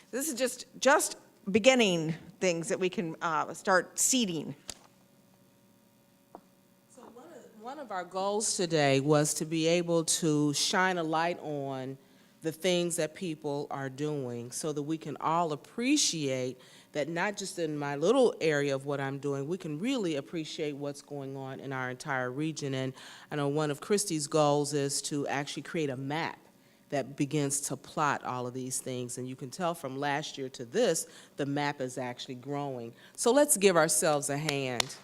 This is just beginning things that we can start seeding. So one of our goals today was to be able to shine a light on the things that people are doing so that we can all appreciate that not just in my little area of what I'm doing, we can really appreciate what's going on in our entire region. And I know one of Christy's goals is to actually create a map that begins to plot all of these things. And you can tell from last year to this, the map is actually growing. So let's give ourselves a hand.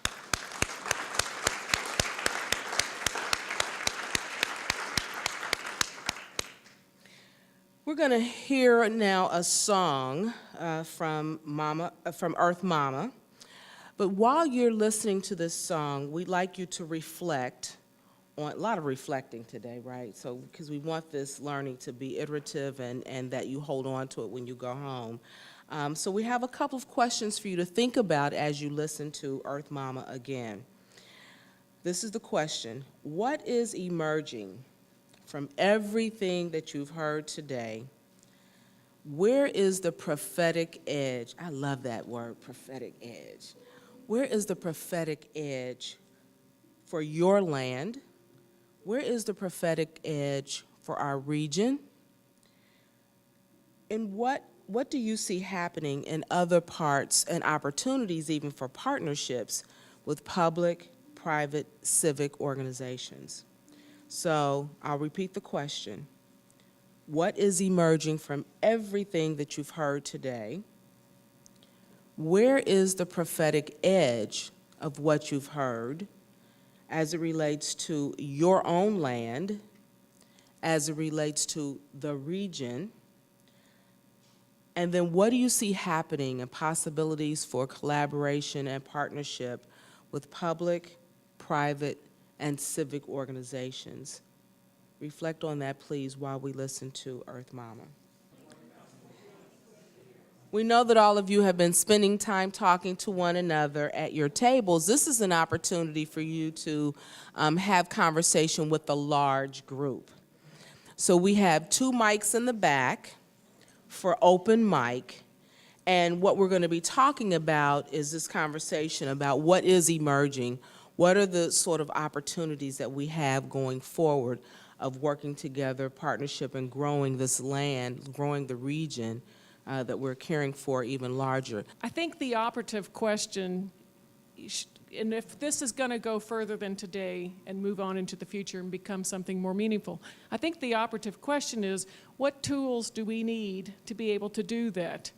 We're going to hear now a song from Earth Mama. But while you're listening to this song, we'd like you to reflect on a lot of reflecting today, right? So, because we want this learning to be iterative and that you hold on to it when you go home. So we have a couple of questions for you to think about as you listen to Earth Mama again. This is the question: what is emerging from everything that you've heard today? Where is the prophetic edge? I love that word, prophetic edge. Where is the prophetic edge for your land? Where is the prophetic edge for our region? And what do you see happening in other parts and opportunities even for partnerships with public, private, civic organizations? So I'll repeat the question. What is emerging from everything that you've heard today? Where is the prophetic edge of what you've heard as it relates to your own land, as it relates to the region? And then what do you see happening and possibilities for collaboration and partnership with public, private, and civic organizations? Reflect on that, please, while we listen to Earth Mama. We know that all of you have been spending time talking to one another at your tables. This is an opportunity for you to have conversation with a large group. So we have 2 mics in the back for open mic. And what we're going to be talking about is this conversation about what is emerging. What are the sort of opportunities that we have going forward of working together, partnership, and growing this land, growing the region that we're caring for even larger? I think the operative question, and if this is going to go further than today and move on into the future and become something more meaningful, I think the operative question is, what tools do we need to be able to do that?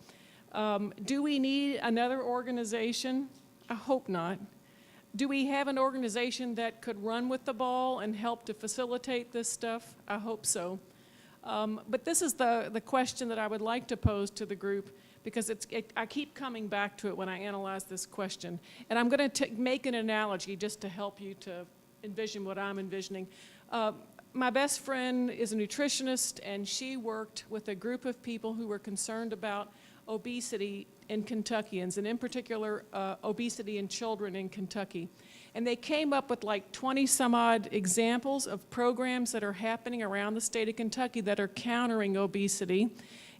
Do we need another organization? I hope not. Do we have an organization that could run with the ball and help to facilitate this stuff? I hope so. But this is the question that I would like to pose to the group, because I keep coming back to it when I analyze this question. And I'm going to make an analogy just to help you to envision what I'm envisioning. My best friend is a nutritionist, and she worked with a group of people who were concerned about obesity in Kentuckians, and in particular, obesity in children in Kentucky. And they came up with like 20 some odd examples of programs that are happening around the state of Kentucky that are countering obesity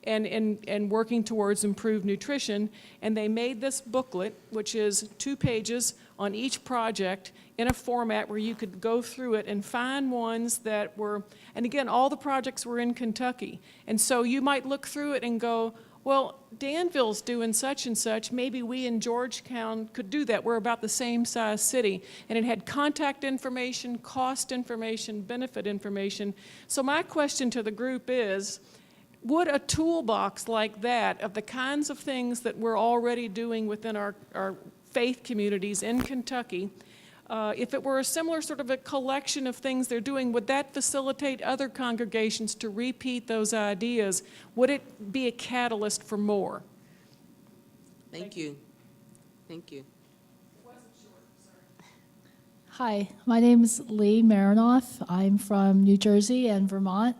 and working towards improved nutrition. And they made this booklet, which is 2 pages on each project in a format where you could go through it and find ones that were, and again, all the projects were in Kentucky. And so you might look through it and go, well, Danville's doing such and such, maybe we in Georgetown could do that. We're about the same size city. And it had contact information, cost information, benefit information. So my question to the group is, would a toolbox like that of the kinds of things that we're already doing within our faith communities in Kentucky, if it were a similar sort of a collection of things they're doing, would that facilitate other congregations to repeat those ideas? Would it be a catalyst for more? Thank you. Thank you. Hi, my name is Lee Marinoff. I'm from New Jersey and Vermont.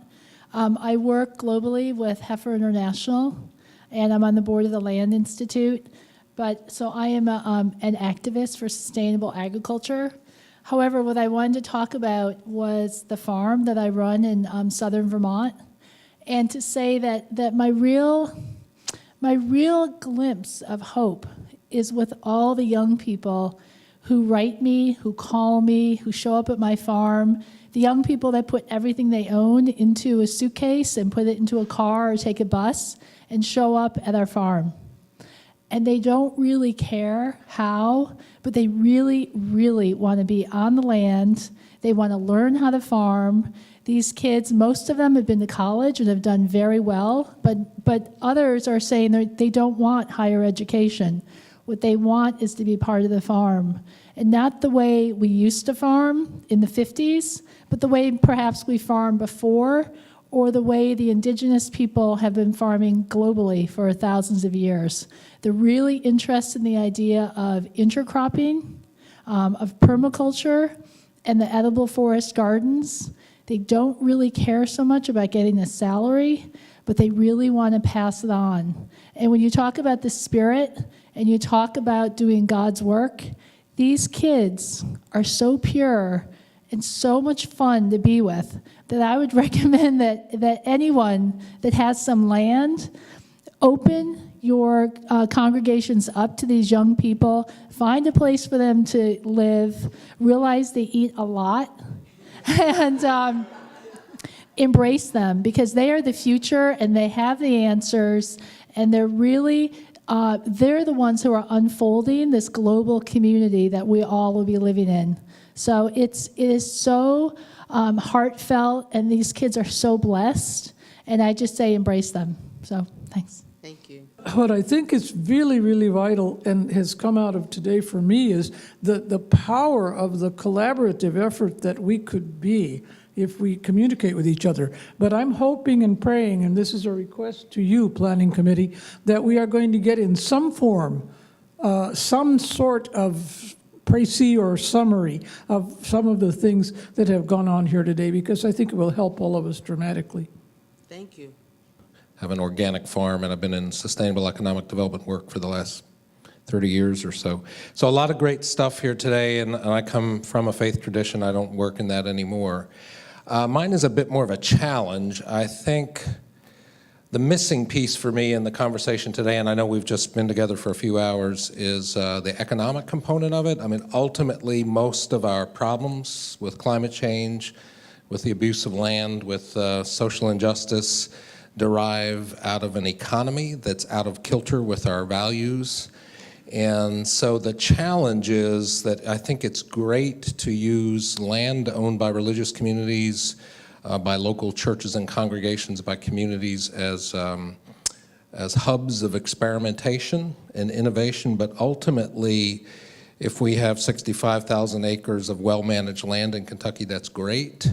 I work globally with Heifer International. and I'm on the board of the Land Institute. But so I am an activist for sustainable agriculture. However, what I wanted to talk about was the farm that I run in southern Vermont, and to say that my real glimpse of hope is with all the young people who write me, who call me, who show up at my farm, the young people that put everything they own into a suitcase and put it into a car or take a bus and show up at our farm. And they don't really care how, but they really, really want to be on the land. They want to learn how to farm. These kids, most of them have been to college and have done very well, but others are saying they don't want higher education. What they want is to be part of the farm. And not the way we used to farm in the 50s, but the way perhaps we farmed before, or the way the indigenous people have been farming globally for thousands of years. They're really interested in the idea of intercropping, of permaculture, and the edible forest gardens. They don't really care so much about getting a salary, but they really want to pass it on. And when you talk about the spirit and you talk about doing God's work, these kids are so pure and so much fun to be with that I would recommend that anyone that has some land, open your congregations up to these young people, find a place for them to live, realize they eat a lot, and embrace them, because they are the future and they have the answers, and they're really, they're the ones who are unfolding this global community that we all will be living in. So it is so heartfelt, and these kids are so blessed, and I just say embrace them. So thanks. Thank you. What I think is really, really vital and has come out of today for me is the power of the collaborative effort that we could be if we communicate with each other. But I'm hoping and praying, and this is a request to you, Planning Committee, that we are going to get in some form, some sort of précis or summary of some of the things that have gone on here today, because I think it will help all of us dramatically. Thank you. Have an organic farm, and I've been in sustainable economic development work for the last 30 years or so. So a lot of great stuff here today, and I come from a faith tradition. I don't work in that anymore. Mine is a bit more of a challenge. I think the missing piece for me in the conversation today, and I know we've just been together for a few hours, is the economic component of it. I mean, ultimately, most of our problems with climate change, with the abuse of land, with social injustice, derive out of an economy that's out of kilter with our values. And so the challenge is that I think it's great to use land owned by religious communities, by local churches and congregations, by communities as hubs of experimentation and innovation. But ultimately, if we have 65,000 acres of well-managed land in Kentucky, that's great,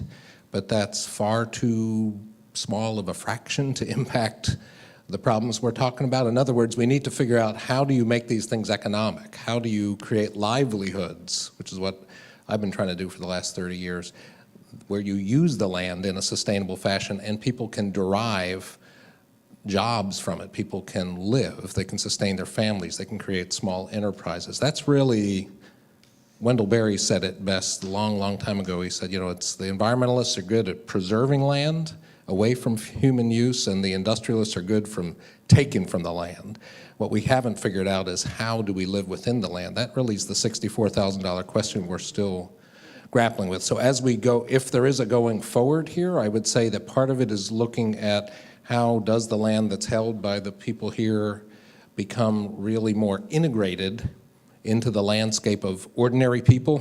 but that's far too small of a fraction to impact the problems we're talking about. In other words, we need to figure out, how do you make these things economic? How do you create livelihoods, which is what I've been trying to do for the last 30 years, where you use the land in a sustainable fashion and people can derive jobs from it. People can live, they can sustain their families, they can create small enterprises. That's really, Wendell Berry said it best a long, long time ago. He said, it's the environmentalists are good at preserving land away from human use, and the industrialists are good from taking from the land. What we haven't figured out is, how do we live within the land? That really is the $64,000 question we're still grappling with. So as we go, if there is a going forward here, I would say that part of it is looking at, how does the land that's held by the people here become really more integrated into the landscape of ordinary people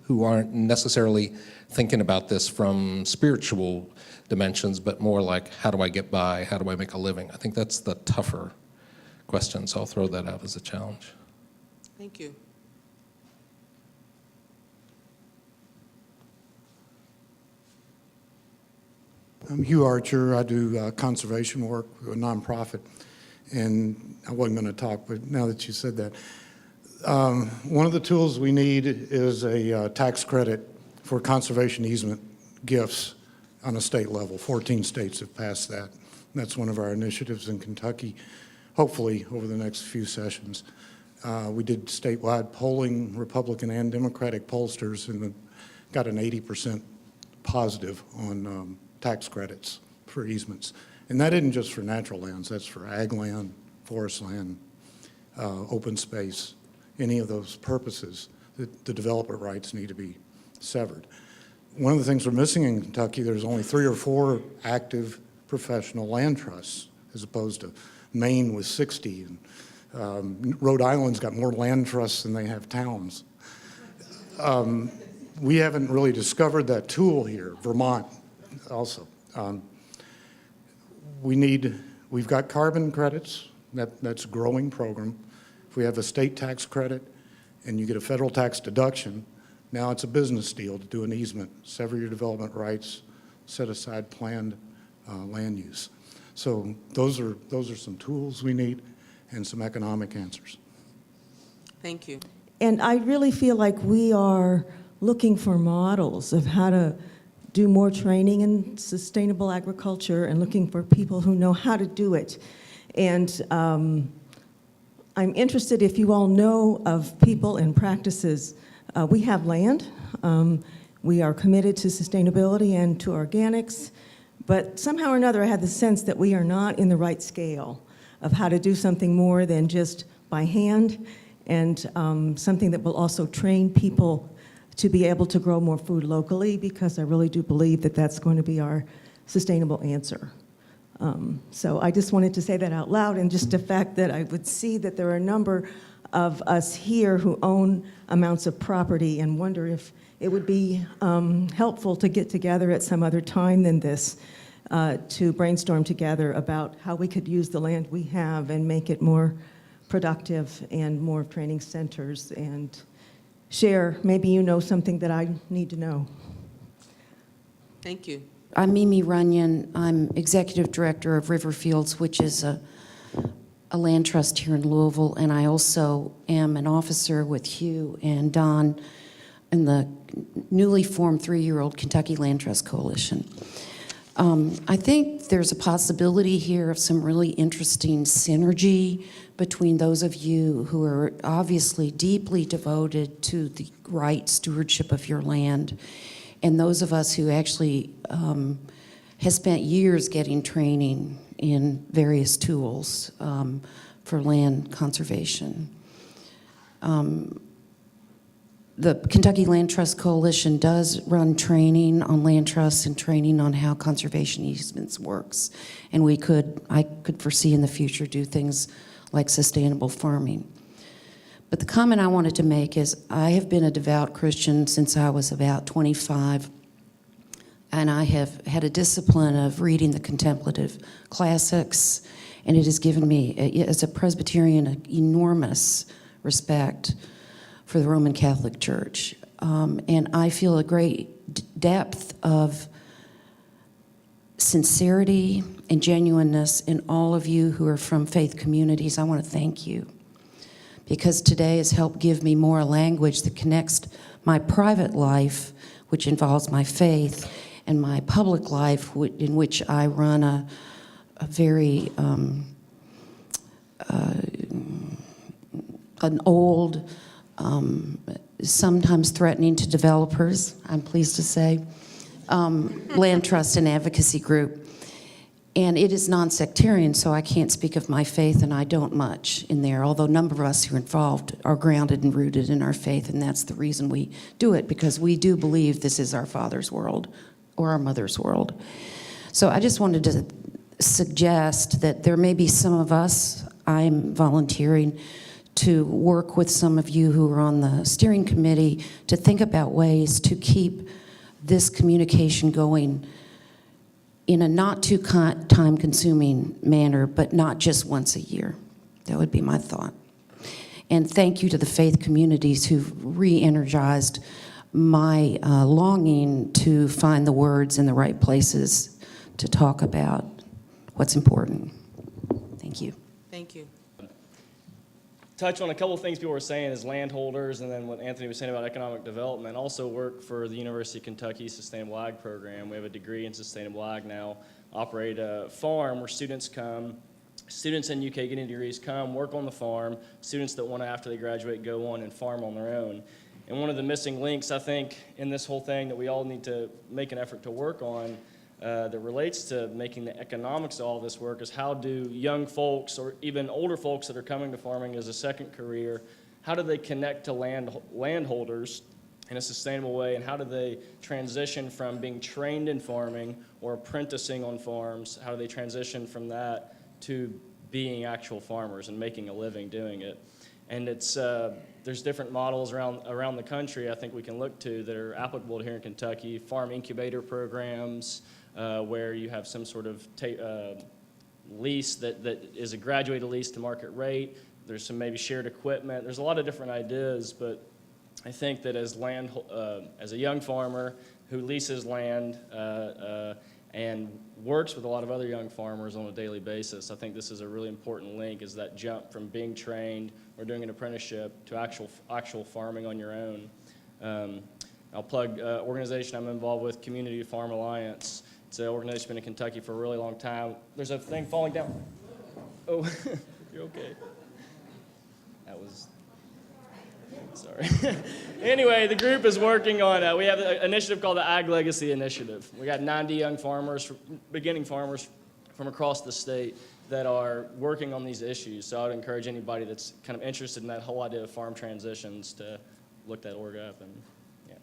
who aren't necessarily thinking about this from spiritual dimensions, but more like, how do I get by? How do I make a living? I think that's the tougher question, so I'll throw that out as a challenge. Thank you. I'm Hugh Archer. I do conservation work with a nonprofit, and I wasn't going to talk, but now that you said that, one of the tools we need is a tax credit for conservation easement gifts on a state level. 14 states have passed that. That's one of our initiatives in Kentucky. hopefully over the next few sessions. We did statewide polling, Republican and Democratic pollsters, and got an 80% positive on tax credits for easements. And that isn't just for natural lands, that's for ag land, forest land, open space, any of those purposes that the developer rights need to be severed. One of the things we're missing in Kentucky, there's only 3 or 4 active professional land trusts, as opposed to Maine with 60, and Rhode Island's got more land trusts than they have towns. We haven't really discovered that tool here. Vermont also. We've got carbon credits, that's a growing program. If we have a state tax credit and you get a federal tax deduction, now it's a business deal to do an easement, sever your development rights, set aside planned land use. So those are some tools we need and some economic answers. Thank you. And I really feel like we are looking for models of how to do more training in sustainable agriculture and looking for people who know how to do it. And I'm interested if you all know of people and practices. We have land. We are committed to sustainability and to organics. But somehow or another, I had the sense that we are not in the right scale of how to do something more than just by hand, and something that will also train people to be able to grow more food locally, because I really do believe that that's going to be our sustainable answer. So I just wanted to say that out loud, and just the fact that I would see that there are a number of us here who own amounts of property, and wonder if it would be helpful to get together at some other time than this to brainstorm together about how we could use the land we have and make it more productive and more training centers, and share. Maybe you know something that I need to know. Thank you. I'm Mimi Runyon. I'm Executive Director of Riverfields, which is a land trust here in Louisville, and I also am an officer with Hugh and Don in the newly formed 3-year-old Kentucky Land Trust Coalition. I think there's a possibility here of some really interesting synergy between those of you who are obviously deeply devoted to the right stewardship of your land, and those of us who actually has spent years getting training in various tools for land conservation. The Kentucky Land Trust Coalition does run training on land trusts and training on how conservation easements works. And I could foresee in the future do things like sustainable farming. But the comment I wanted to make is I have been a devout Christian since I was about 25, and I have had a discipline of reading the contemplative classics, and it has given me, as a Presbyterian, an enormous respect for the Roman Catholic Church. And I feel a great depth of sincerity and genuineness in all of you who are from faith communities. I want to thank you, because today has helped give me more language that connects my private life, which involves my faith, and my public life, in which I run a very an old, sometimes threatening to developers, I'm pleased to say, land trust and advocacy group. And it is non-sectarian, so I can't speak of my faith, and I don't much in there, although a number of us who are involved are grounded and rooted in our faith, and that's the reason we do it, because we do believe this is our Father's world or our mother's world. So I just wanted to suggest that there may be some of us, I'm volunteering to work with some of you who are on the steering committee to think about ways to keep this communication going in a not too time-consuming manner, but not just once a year. That would be my thought. And thank you to the faith communities who've re-energized my longing to find the words in the right places to talk about what's important. Thank you. Thank you. Touch on a couple of things people were saying as landholders, and then what Anthony was saying about economic development. Also work for the University of Kentucky Sustainable Ag program. We have a degree in sustainable ag now. Operate a farm where students come, students in UK getting degrees come, work on the farm, students that want to, after they graduate, go on and farm on their own. And one of the missing links, I think, in this whole thing that we all need to make an effort to work on that relates to making the economics of all this work is how do young folks or even older folks that are coming to farming as a second career, how do they connect to landholders in a sustainable way, and how do they transition from being trained in farming or apprenticing on farms, how do they transition from that to being actual farmers and making a living doing it? And it's, there's different models around the country I think we can look to that are applicable here in Kentucky, farm incubator programs, where you have some sort of lease that is a graduated lease to market rate. There's some maybe shared equipment. There's a lot of different ideas, but I think that as a young farmer who leases land and works with a lot of other young farmers on a daily basis, I think this is a really important link, is that jump from being trained or doing an apprenticeship to actual farming on your own. I'll plug an organization I'm involved with, Community Farm Alliance. It's an organization that's been in Kentucky for a really long time. There's a thing falling down. Oh, you're okay. That was, sorry. Anyway, the group is working on, we have an initiative called the Ag Legacy Initiative. We got 90 young farmers, beginning farmers from across the state that are working on these issues. So I would encourage anybody that's kind of interested in that whole idea of farm transitions to look that org up. And yeah.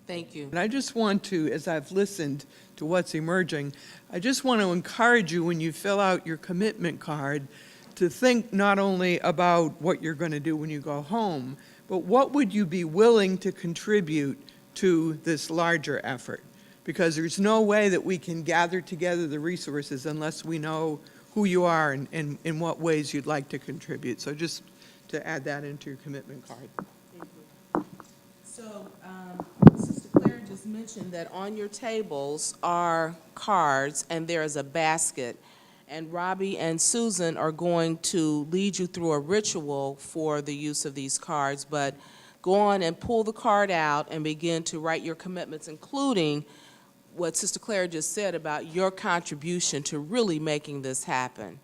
Thank you. And I just want to, as I've listened to what's emerging, I just want to encourage you when you fill out your commitment card to think not only about what you're going to do when you go home, but what would you be willing to contribute to this larger effort? Because there's no way that we can gather together the resources unless we know who you are and in what ways you'd like to contribute. So just to add that into your commitment card. Thank you. So, Sister Claire just mentioned that on your tables are cards and there is a basket. And Robbie and Susan are going to lead you through a ritual for the use of these cards, but go on and pull the card out and begin to write your commitments, including what Sister Claire just said about your contribution to really making this happen.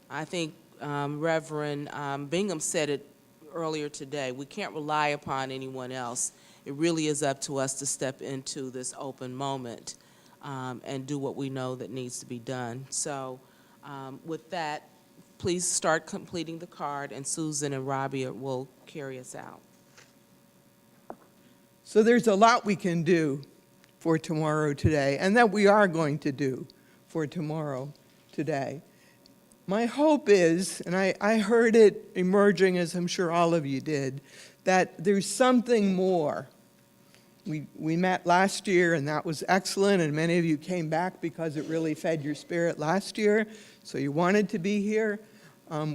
I think Reverend Bingham said it earlier today. We can't rely upon anyone else. It really is up to us to step into this open moment and do what we know that needs to be done. So with that, please start completing the card, and Susan and Robbie will carry us out. So there's a lot we can do for tomorrow today, and that we are going to do for tomorrow today. My hope is, and I heard it emerging, as I'm sure all of you did, that there's something more. We met last year, and that was excellent, and many of you came back because it really fed your spirit last year, so you wanted to be here.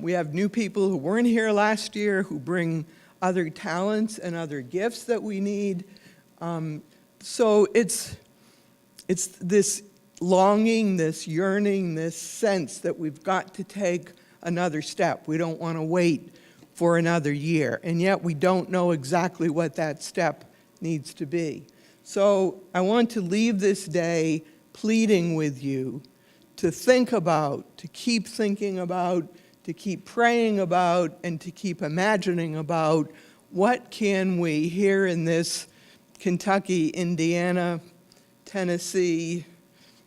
We have new people who weren't here last year who bring other talents and other gifts that we need. So it's this longing, this yearning, this sense that we've got to take another step. We don't want to wait for another year, and yet we don't know exactly what that step needs to be. So I want to leave this day pleading with you to think about, to keep thinking about, to keep praying about, and to keep imagining about what can we here in this Kentucky, Indiana, Tennessee,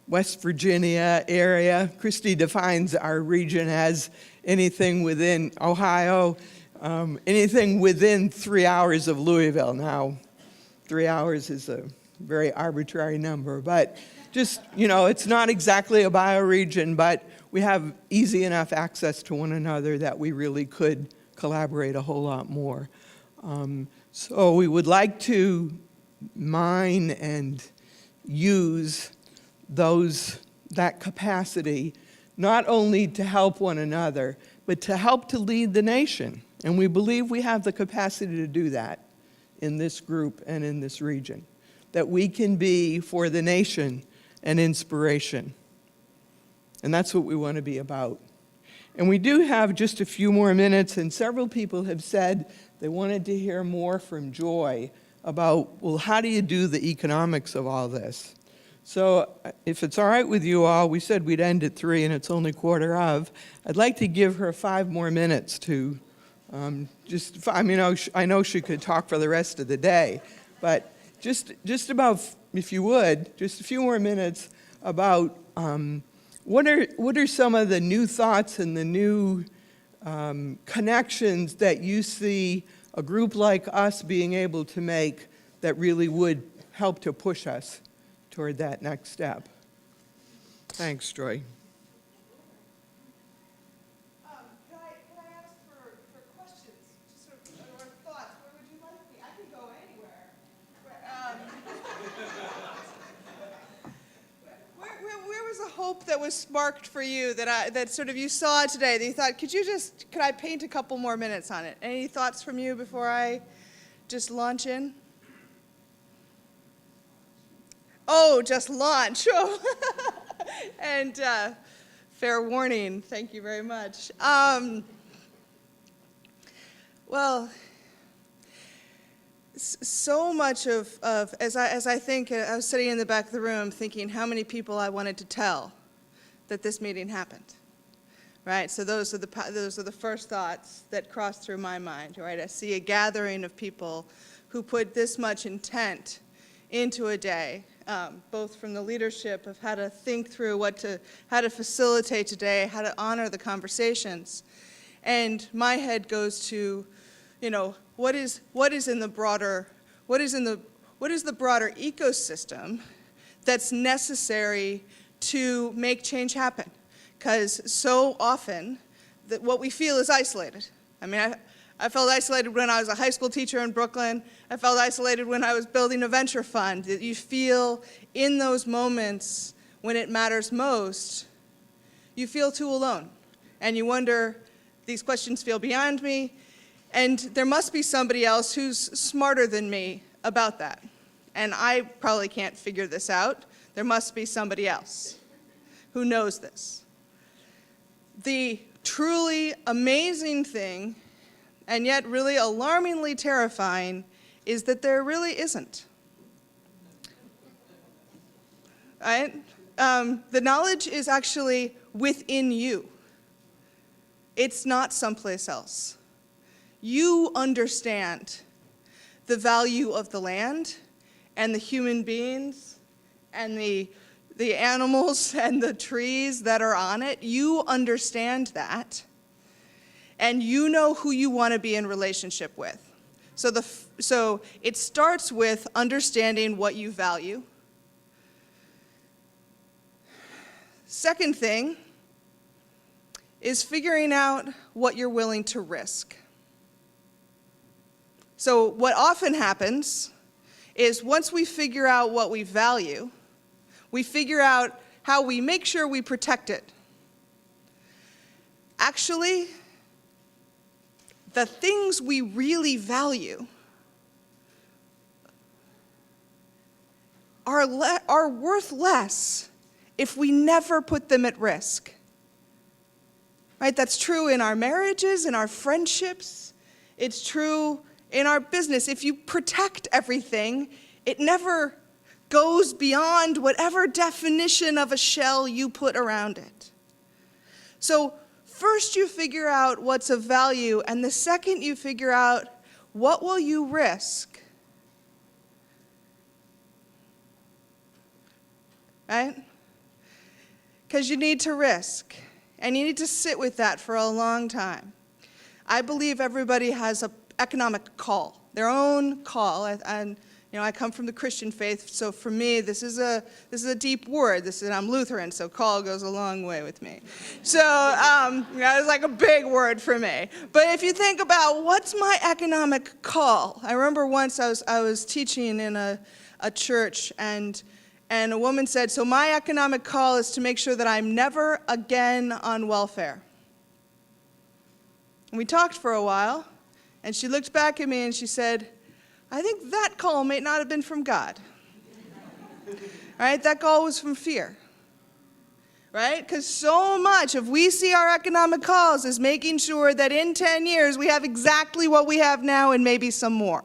West Virginia area. Christy defines our region as anything within Ohio, anything within 3 hours of Louisville. Now, 3 hours is a very arbitrary number, but just, you know, it's not exactly a bioregion, but we have easy enough access to one another that we really could collaborate a whole lot more. So we would like to mine and use that capacity, not only to help one another, but to help to lead the nation. And we believe we have the capacity to do that in this group and in this region, that we can be for the nation an inspiration. And that's what we want to be about. And we do have just a few more minutes, and several people have said they wanted to hear more from Joy about, well, how do you do the economics of all this? So if it's all right with you all, we said we'd end at 3 and it's only 4:15. I'd like to give her 5 more minutes to I know she could talk for the rest of the day, but just about, if you would, just a few more minutes about what are some of the new thoughts and the new connections that you see a group like us being able to make that really would help to push us toward that next step. Thanks, Joy. Can I ask for questions, or thoughts? Where would you like me? I can go anywhere. Where was a hope that was sparked for you that sort of you saw today that you thought, could I paint a couple more minutes on it? Any thoughts from you before I just launch in? Oh, just launch. Oh. And fair warning. Thank you very much. Well, so much of as I think, I was sitting in the back of the room thinking how many people I wanted to tell that this meeting happened. Right? So those are the first thoughts that crossed through my mind. Right? I see a gathering of people who put this much intent into a day. Both from the leadership of how to think through how to facilitate today, how to honor the conversations. And my head goes to, what is the broader ecosystem that's necessary to make change happen? Because so often that what we feel is isolated. I mean, I felt isolated when I was a high school teacher in Brooklyn. I felt isolated when I was building a venture fund. That you feel in those moments when it matters most, you feel too alone. And you wonder, these questions feel beyond me, and there must be somebody else who's smarter than me about that. And I probably can't figure this out. There must be somebody else who knows this. The truly amazing thing, and yet really alarmingly terrifying, is that there really isn't. Right? The knowledge is actually within you. It's not someplace else. You understand the value of the land and the human beings and the animals and the trees that are on it. You understand that. And you know who you want to be in relationship with. So it starts with understanding what you value. Second thing is figuring out what you're willing to risk. So what often happens is once we figure out what we value, we figure out how we make sure we protect it. Actually, the things we really value are worth less if we never put them at risk. Right? That's true in our marriages, in our friendships. It's true in our business. If you protect everything, it never goes beyond whatever definition of a shell you put around it. So first you figure out what's of value, and the second you figure out what will you risk. Right? Because you need to risk, and you need to sit with that for a long time. I believe everybody has an economic call, their own call, and I come from the Christian faith, so for me, this is a deep word. I'm Lutheran, so call goes a long way with me. So it's like a big word for me. But if you think about what's my economic call, I remember once I was teaching in a church, and a woman said, so my economic call is to make sure that I'm never again on welfare. And we talked for a while, and she looked back at me and she said, I think that call may not have been from God. Right? That call was from fear. Right? Because so much of we see our economic calls as making sure that in 10 years we have exactly what we have now and maybe some more.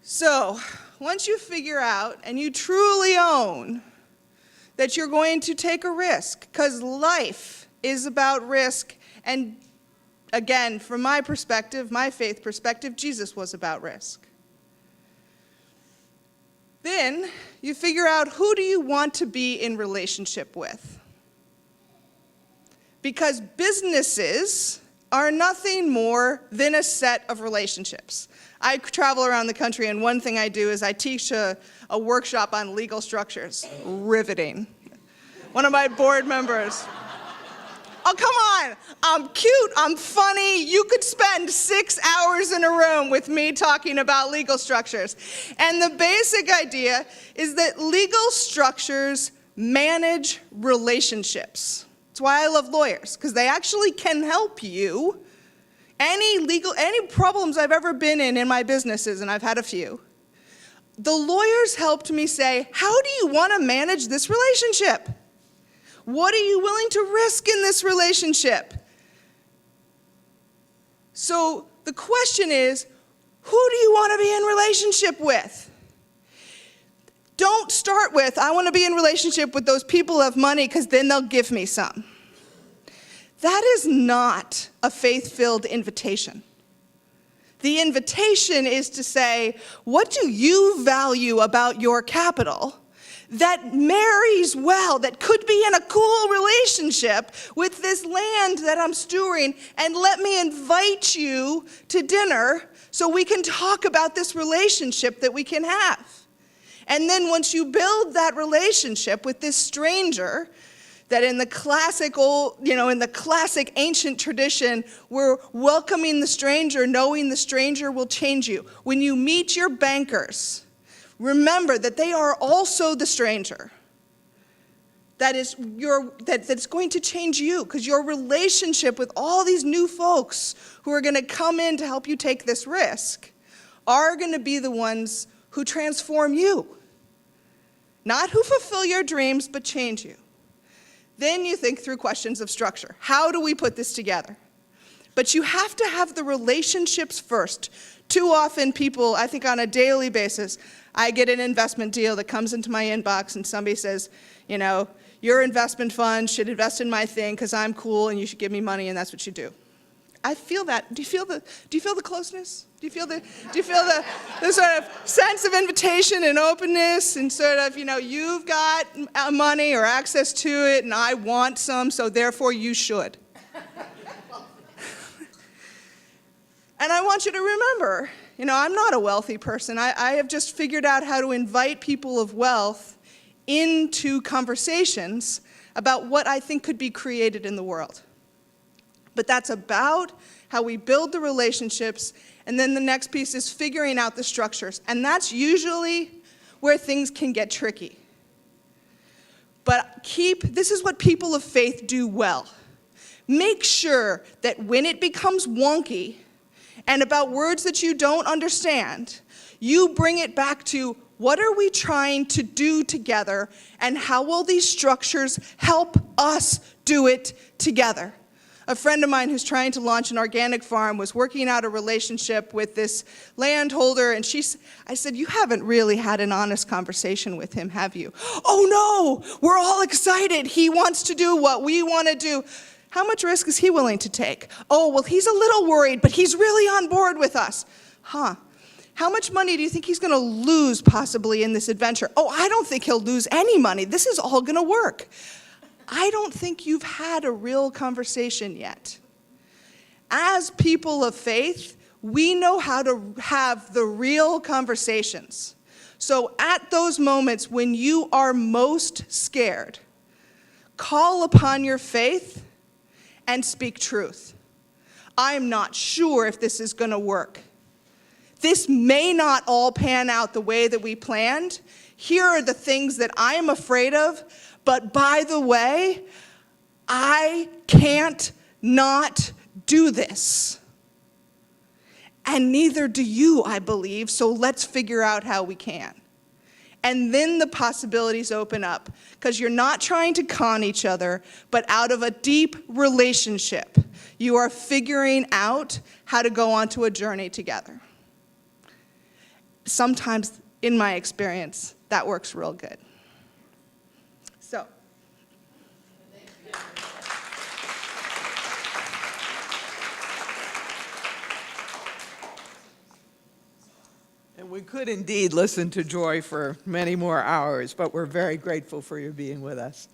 So once you figure out and you truly own that you're going to take a risk, because life is about risk, and again, from my perspective, my faith perspective, Jesus was about risk. Then you figure out, who do you want to be in relationship with? Because businesses are nothing more than a set of relationships. I travel around the country, and one thing I do is I teach a workshop on legal structures. Riveting. One of my board members, oh, come on, I'm cute, I'm funny. You could spend 6 hours in a room with me talking about legal structures. And the basic idea is that legal structures manage relationships. That's why I love lawyers, because they actually can help you. Any problems I've ever been in my businesses, and I've had a few, the lawyers helped me say, how do you want to manage this relationship? What are you willing to risk in this relationship? So the question is, who do you want to be in relationship with? Don't start with, I want to be in relationship with those people who have money because then they'll give me some. That is not a faith-filled invitation. The invitation is to say, what do you value about your capital that marries well, that could be in a cool relationship with this land that I'm stewarding, and let me invite you to dinner so we can talk about this relationship that we can have. And then once you build that relationship with this stranger, that in the classic in the classic ancient tradition, we're welcoming the stranger, knowing the stranger will change you. When you meet your bankers, remember that they are also the stranger. That's going to change you, because your relationship with all these new folks who are going to come in to help you take this risk are going to be the ones who transform you. Not who fulfill your dreams, but change you. Then you think through questions of structure. How do we put this together? But you have to have the relationships first. Too often people, I think on a daily basis, I get an investment deal that comes into my inbox and somebody says, your investment fund should invest in my thing because I'm cool and you should give me money, and that's what you do. I feel that. Do you feel the closeness? Do you feel the sort of sense of invitation and openness, and sort of, you've got money or access to it and I want some, so therefore you should. And I want you to remember, I'm not a wealthy person. I have just figured out how to invite people of wealth into conversations about what I think could be created in the world. But that's about how we build the relationships, and then the next piece is figuring out the structures. And that's usually where things can get tricky. But this is what people of faith do well. Make sure that when it becomes wonky and about words that you don't understand, you bring it back to, what are we trying to do together, and how will these structures help us do it together? A friend of mine who's trying to launch an organic farm was working out a relationship with this landholder, and I said, you haven't really had an honest conversation with him, have you? Oh no, we're all excited. He wants to do what we want to do. How much risk is he willing to take? Oh, well, he's a little worried, but he's really on board with us. How much money do you think he's going to lose possibly in this adventure? Oh, I don't think he'll lose any money. This is all going to work. I don't think you've had a real conversation yet. As people of faith, we know how to have the real conversations. So at those moments when you are most scared, call upon your faith and speak truth. I'm not sure if this is going to work. This may not all pan out the way that we planned. Here are the things that I am afraid of. But by the way, I can't not do this. And neither do you, I believe, so let's figure out how we can. And then the possibilities open up, because you're not trying to con each other, but out of a deep relationship, you are figuring out how to go onto a journey together. Sometimes in my experience, that works real good. So. And we could indeed listen to Joy for many more hours, but we're very grateful for your being with us.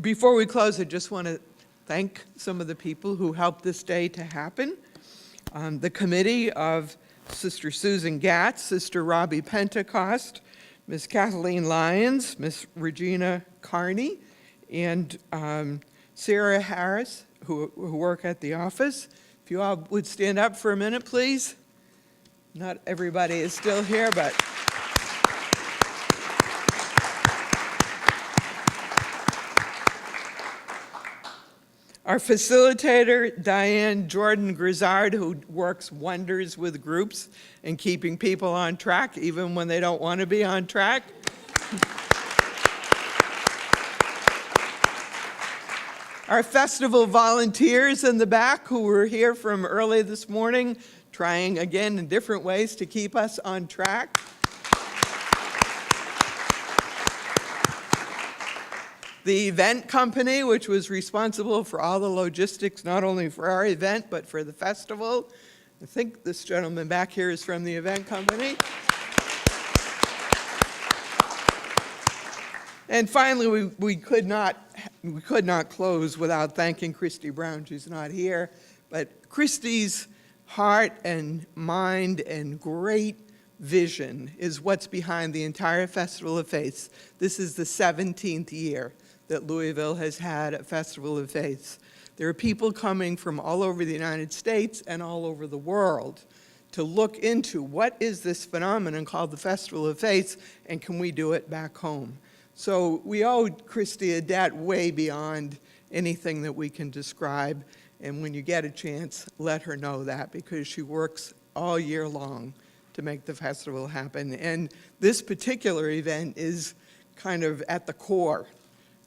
Before we close, I just want to thank some of the people who helped this day to happen. The committee of Sister Susan Gatz, Sister Robbie Pentecost, Ms. Kathleen Lyons, Ms. Regina Carney, and Sarah Harris, who work at the office. If you all would stand up for a minute, please. Not everybody is still here, but our facilitator, Diane Jordan Grizzard, who works wonders with groups and keeping people on track, even when they don't want to be on track. Our festival volunteers in the back who were here from early this morning, trying again in different ways to keep us on track. The event company, which was responsible for all the logistics, not only for our event, but for the festival. I think this gentleman back here is from the event company. And finally, we could not close without thanking Christy Brown. She's not here, but Christy's heart and mind and great vision is what's behind the entire Festival of Faiths. This is the 17th year that Louisville has had a Festival of Faiths. There are people coming from all over the United States and all over the world to look into what is this phenomenon called the Festival of Faiths, and can we do it back home? So we owe Christy a debt way beyond anything that we can describe. And when you get a chance, let her know that, because she works all year long to make the festival happen. And this particular event is kind of at the core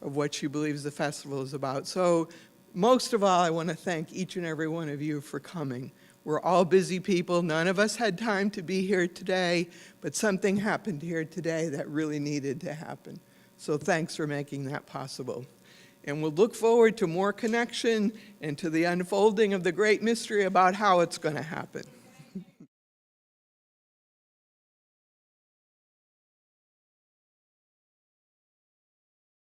of what she believes the festival is about. So most of all, I want to thank each and every one of you for coming. We're all busy people. None of us had time to be here today, but something happened here today that really needed to happen. So thanks for making that possible. And we'll look forward to more connection and to the unfolding of the great mystery about how it's going to happen.